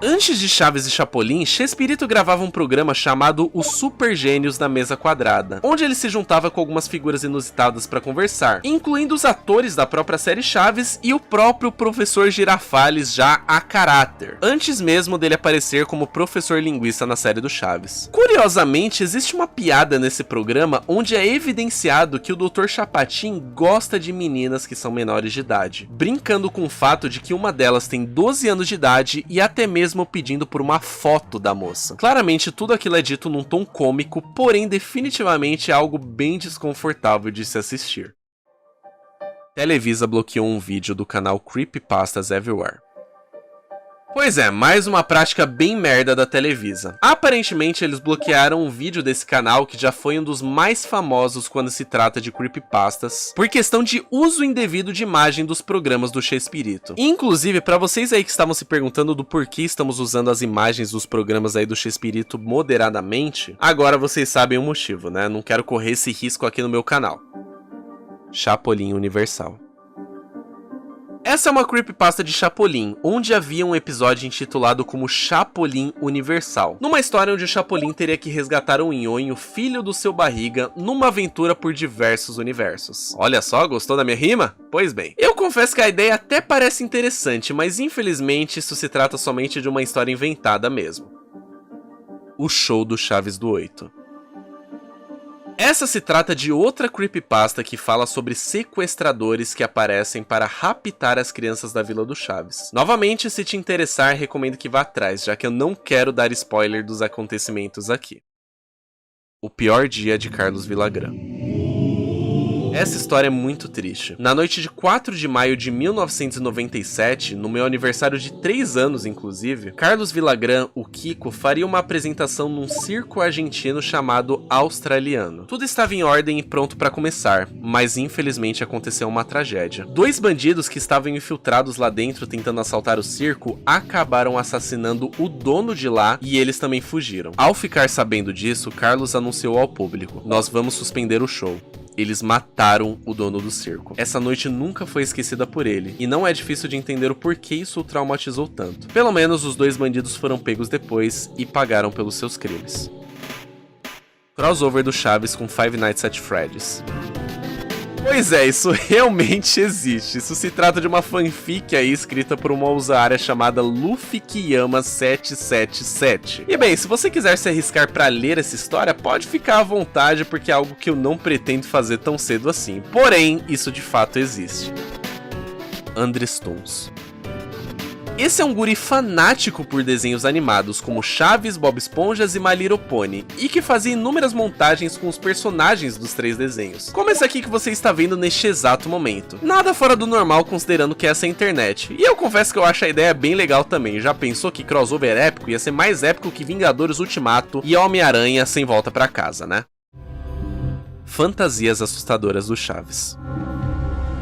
S1: Antes de Chaves e Chapolin, Chespirito gravava um programa chamado Os Super Gênios da Mesa Quadrada, onde ele se juntava com algumas figuras inusitadas para conversar, incluindo os atores da própria série Chaves e o próprio Professor Girafales já a caráter, antes mesmo dele aparecer como professor linguista na série do Chaves. Curiosamente, existe uma piada nesse programa onde é evidenciado que o Dr. Chapatin gosta de meninas que são menores de idade, brincando com o fato de que uma delas tem 12 anos de idade e até mesmo pedindo por uma foto da moça. Claramente tudo aquilo é dito num tom cômico, porém definitivamente é algo bem desconfortável de se assistir. Televisa bloqueou um vídeo do canal Creepypastas Everywhere. Pois é, mais uma prática bem merda da Televisa. Aparentemente eles bloquearam um vídeo desse canal que já foi um dos mais famosos quando se trata de creepypastas, por questão de uso indevido de imagem dos programas do Chespirito. Inclusive, pra vocês aí que estavam se perguntando do porquê estamos usando as imagens dos programas aí do Chespirito moderadamente, agora vocês sabem o motivo, né? Não quero correr esse risco aqui no meu canal. Chapolin Universal. Essa é uma creepypasta de Chapolin, onde havia um episódio intitulado como Chapolin Universal, numa história onde o Chapolin teria que resgatar o Nhonho, filho do seu barriga, numa aventura por diversos universos. Olha só, gostou da minha rima? Pois bem, eu confesso que a ideia até parece interessante, mas infelizmente isso se trata somente de uma história inventada mesmo. O show do Chaves do 8. Essa se trata de outra creepypasta que fala sobre sequestradores que aparecem para raptar as crianças da Vila do Chaves. Novamente, se te interessar, recomendo que vá atrás, já que eu não quero dar spoiler dos acontecimentos aqui. O pior dia de Carlos Villagrán. Essa história é muito triste. Na noite de 4 de maio de 1997, no meu aniversário de 3 anos inclusive, Carlos Villagrán, o Kiko, faria uma apresentação num circo argentino chamado Australiano. Tudo estava em ordem e pronto para começar, mas infelizmente aconteceu uma tragédia. 2 bandidos que estavam infiltrados lá dentro tentando assaltar o circo acabaram assassinando o dono de lá e eles também fugiram. Ao ficar sabendo disso, Carlos anunciou ao público: "Nós vamos suspender o show." Eles mataram o dono do circo. Essa noite nunca foi esquecida por ele, e não é difícil de entender o porquê isso o traumatizou tanto. Pelo menos os 2 bandidos foram pegos depois e pagaram pelos seus crimes. Crossover do Chaves com Five Nights at Freddy's. Pois é, isso realmente existe. Isso se trata de uma fanfic aí escrita por uma usuária chamada Lufikiyama777. E bem, se você quiser se arriscar pra ler essa história, pode ficar à vontade, porque é algo que eu não pretendo fazer tão cedo assim. Porém, isso de fato existe. Andrestons. Esse é um guri fanático por desenhos animados como Chaves, Bob Esponjas e My Little Pony, e que fazia inúmeras montagens com os personagens dos 3 desenhos, como esse aqui que você está vendo neste exato momento. Nada fora do normal considerando que essa é a internet, e eu confesso que eu acho a ideia bem legal também. Já pensou que crossover épico ia ser mais épico que Vingadores Ultimato e Homem-Aranha sem volta pra casa, né? Fantasias assustadoras do Chaves.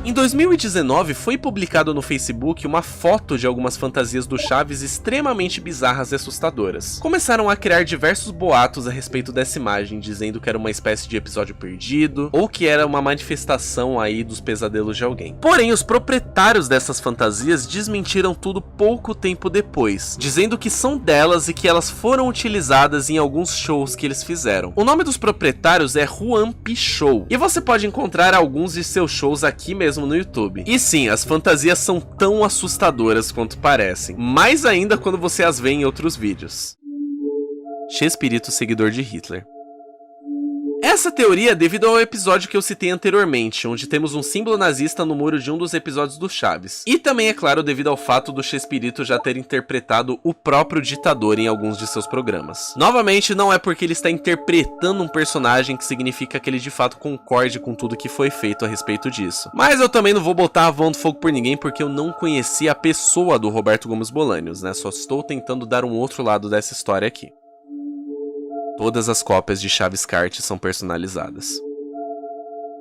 S1: Em 2019, foi publicado no Facebook uma foto de algumas fantasias do Chaves extremamente bizarras e assustadoras. Começaram a criar diversos boatos a respeito dessa imagem, dizendo que era uma espécie de episódio perdido, ou que era uma manifestação aí dos pesadelos de alguém. Porém, os proprietários dessas fantasias desmentiram tudo pouco tempo depois, dizendo que são delas e que elas foram utilizadas em alguns shows que eles fizeram. O nome dos proprietários é Juan P. Show, e você pode encontrar alguns de seus shows aqui mesmo no YouTube. E sim, as fantasias são tão assustadoras quanto parecem, mais ainda quando você as vê em outros vídeos. Chespirito seguidor de Hitler. Essa teoria é devido ao episódio que eu citei anteriormente, onde temos um símbolo nazista no muro de um dos episódios do Chaves. E também, é claro, devido ao fato do Chespirito já ter interpretado o próprio ditador em alguns de seus programas. Novamente, não é porque ele está interpretando um personagem que significa que ele de fato concorde com tudo que foi feito a respeito disso. Mas eu também não vou botar a mão no fogo por ninguém, porque eu não conheci a pessoa do Roberto Gomes Bolanhos, né? Só estou tentando dar um outro lado dessa história aqui. Todas as cópias de Chaves Kart são personalizadas.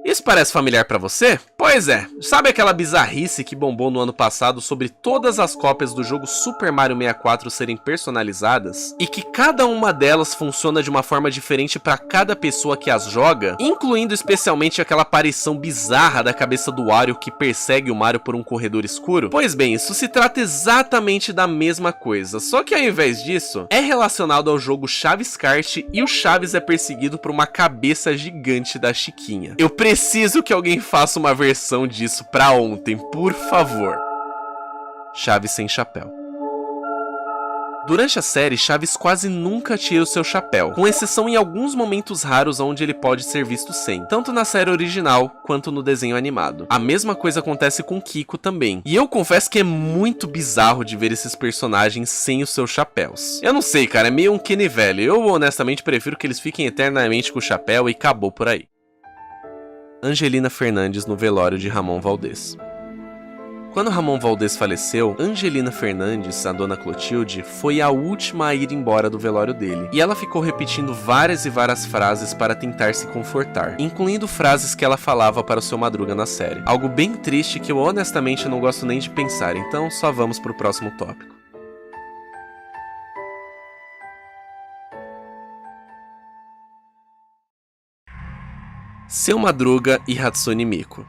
S1: Isso parece familiar pra você? Pois é, sabe aquela bizarrice que bombou no ano passado sobre todas as cópias do jogo Super Mario 64 serem personalizadas? E que cada uma delas funciona de uma forma diferente pra cada pessoa que as joga? Incluindo especialmente aquela aparição bizarra da cabeça do Wario que persegue o Mario por um corredor escuro? Pois bem, isso se trata exatamente da mesma coisa, só que ao invés disso, é relacionado ao jogo Chaves Kart e o Chaves é perseguido por uma cabeça gigante da Chiquinha. Eu preciso que alguém faça uma versão disso pra ontem, por favor. Chaves sem chapéu. Durante a série, Chaves quase nunca tira o seu chapéu, com exceção em alguns momentos raros onde ele pode ser visto sem, tanto na série original quanto no desenho animado. A mesma coisa acontece com Kiko também, e eu confesso que é muito bizarro de ver esses personagens sem os seus chapéus. Eu não sei, cara, é meio um Kenny velho. Eu honestamente prefiro que eles fiquem eternamente com o chapéu e acabou por aí. Angelina Fernandes no velório de Ramon Valdez. Quando Ramon Valdez faleceu, Angelina Fernandes, a dona Clotilde, foi a última a ir embora do velório dele, e ela ficou repetindo várias e várias frases para tentar se confortar, incluindo frases que ela falava para o seu Madruga na série. Algo bem triste que eu honestamente não gosto nem de pensar, então só vamos pro próximo tópico. Seu Madruga e Hatsune Miku.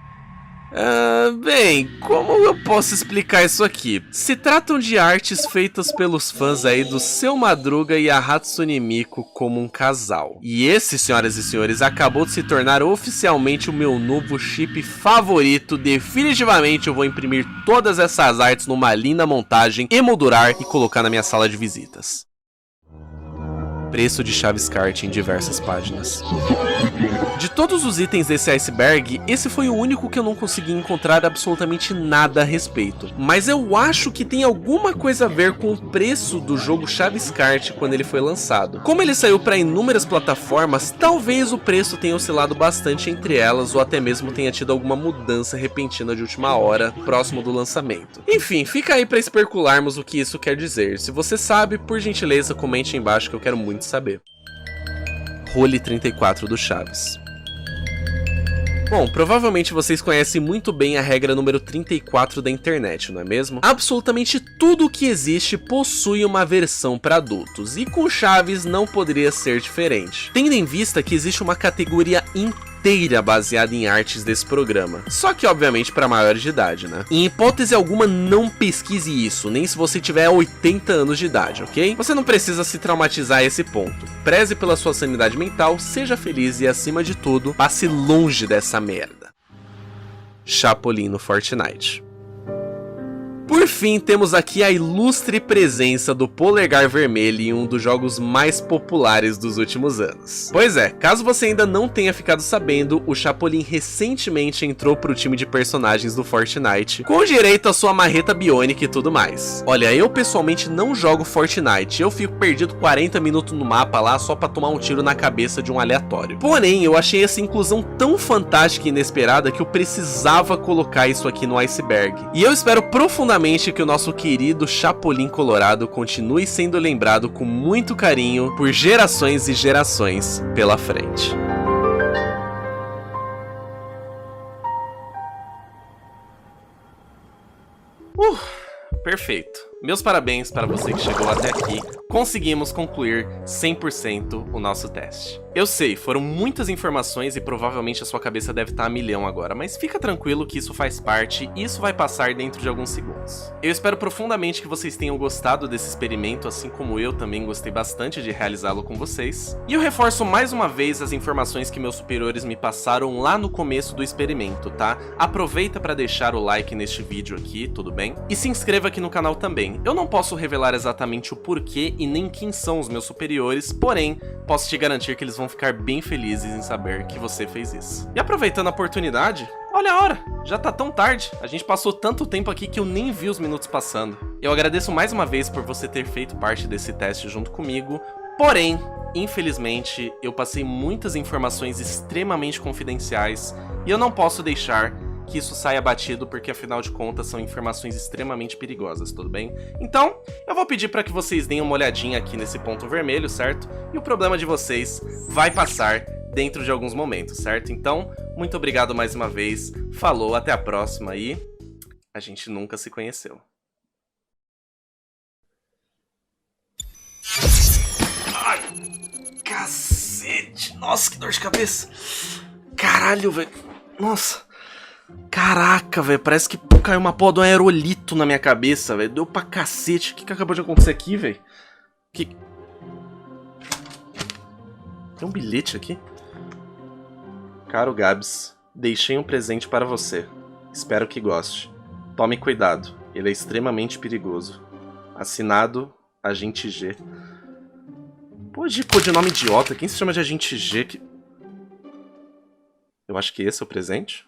S1: Bem, como eu posso explicar isso aqui? Se tratam de artes feitas pelos fãs aí do Seu Madruga e a Hatsune Miku como um casal. E esse, senhoras e senhores, acabou de se tornar oficialmente o meu novo chip favorito. Definitivamente eu vou imprimir todas essas artes numa linda montagem, emoldurar e colocar na minha sala de visitas. Preço de Chaves Kart em diversas páginas. De todos os itens desse iceberg, esse foi o único que eu não consegui encontrar absolutamente nada a respeito. Mas eu acho que tem alguma coisa a ver com o preço do jogo Chaves Kart quando ele foi lançado. Como ele saiu para inúmeras plataformas, talvez o preço tenha oscilado bastante entre elas, ou até mesmo tenha tido alguma mudança repentina de última hora, próximo do lançamento. Enfim, fica aí para especularmos o que isso quer dizer. Se você sabe, por gentileza, comente aí embaixo que eu quero muito saber. Role 34 do Chaves. Bom, provavelmente vocês conhecem muito bem a regra número 34 da internet, não é mesmo? Absolutamente tudo que existe possui uma versão para adultos, e com Chaves não poderia ser diferente. Tendo em vista que existe uma categoria inteira inteira baseada em artes desse programa. Só que, obviamente, para maiores de idade, né? Em hipótese alguma, não pesquise isso, nem se você tiver 80 anos de idade, ok? Você não precisa se traumatizar a esse ponto. Preze pela sua sanidade mental, seja feliz e, acima de tudo, passe longe dessa merda. Chapolin no Fortnite. Por fim, temos aqui a ilustre presença do Polegar Vermelho em um dos jogos mais populares dos últimos anos. Pois é, caso você ainda não tenha ficado sabendo, o Chapolin recentemente entrou pro time de personagens do Fortnite, com direito à sua marreta biônica e tudo mais. Olha, eu pessoalmente não jogo Fortnite, eu fico perdido 40 minutos no mapa lá só pra tomar um tiro na cabeça de um aleatório. Porém, eu achei essa inclusão tão fantástica e inesperada que eu precisava colocar isso aqui no iceberg. E eu espero profundamente que o nosso querido Chapolin Colorado continue sendo lembrado com muito carinho por gerações e gerações pela frente. Perfeito. Meus parabéns para você que chegou até aqui. Conseguimos concluir 100% o nosso teste. Eu sei, foram muitas informações e provavelmente a sua cabeça deve estar a milhão agora, mas fica tranquilo que isso faz parte e isso vai passar dentro de alguns segundos. Eu espero profundamente que vocês tenham gostado desse experimento, assim como eu também gostei bastante de realizá-lo com vocês. E eu reforço mais uma vez as informações que meus superiores me passaram lá no começo do experimento, tá? Aproveita para deixar o like neste vídeo aqui, tudo bem? E se inscreva aqui no canal também. Eu não posso revelar exatamente o porquê e nem quem são os meus superiores, porém, posso te garantir que eles vão ficar bem felizes em saber que você fez isso. E aproveitando a oportunidade, olha a hora, já tá tão tarde, a gente passou tanto tempo aqui que eu nem vi os minutos passando. Eu agradeço mais uma vez por você ter feito parte desse teste junto comigo, porém, infelizmente, eu passei muitas informações extremamente confidenciais e eu não posso deixar que isso saia batido, porque afinal de contas são informações extremamente perigosas, tudo bem? Então, eu vou pedir para que vocês deem uma olhadinha aqui nesse ponto vermelho, certo? E o problema de vocês vai passar dentro de alguns momentos, certo? Então, muito obrigado mais uma vez, falou, até a próxima e a gente nunca se conheceu. Ai, cacete, nossa, que dor de cabeça. Caralho, velho, nossa. Caraca, velho, parece que caiu uma porra de um aerolito na minha cabeça, velho. Deu pra cacete. O que acabou de acontecer aqui, velho? Que... Tem um bilhete aqui? Caro Gabs, deixei um presente para você. Espero que goste. Tome cuidado, ele é extremamente perigoso. Assinado, Agente G. Pô, de codinome idiota, quem se chama de Agente G? Eu acho que esse é o presente.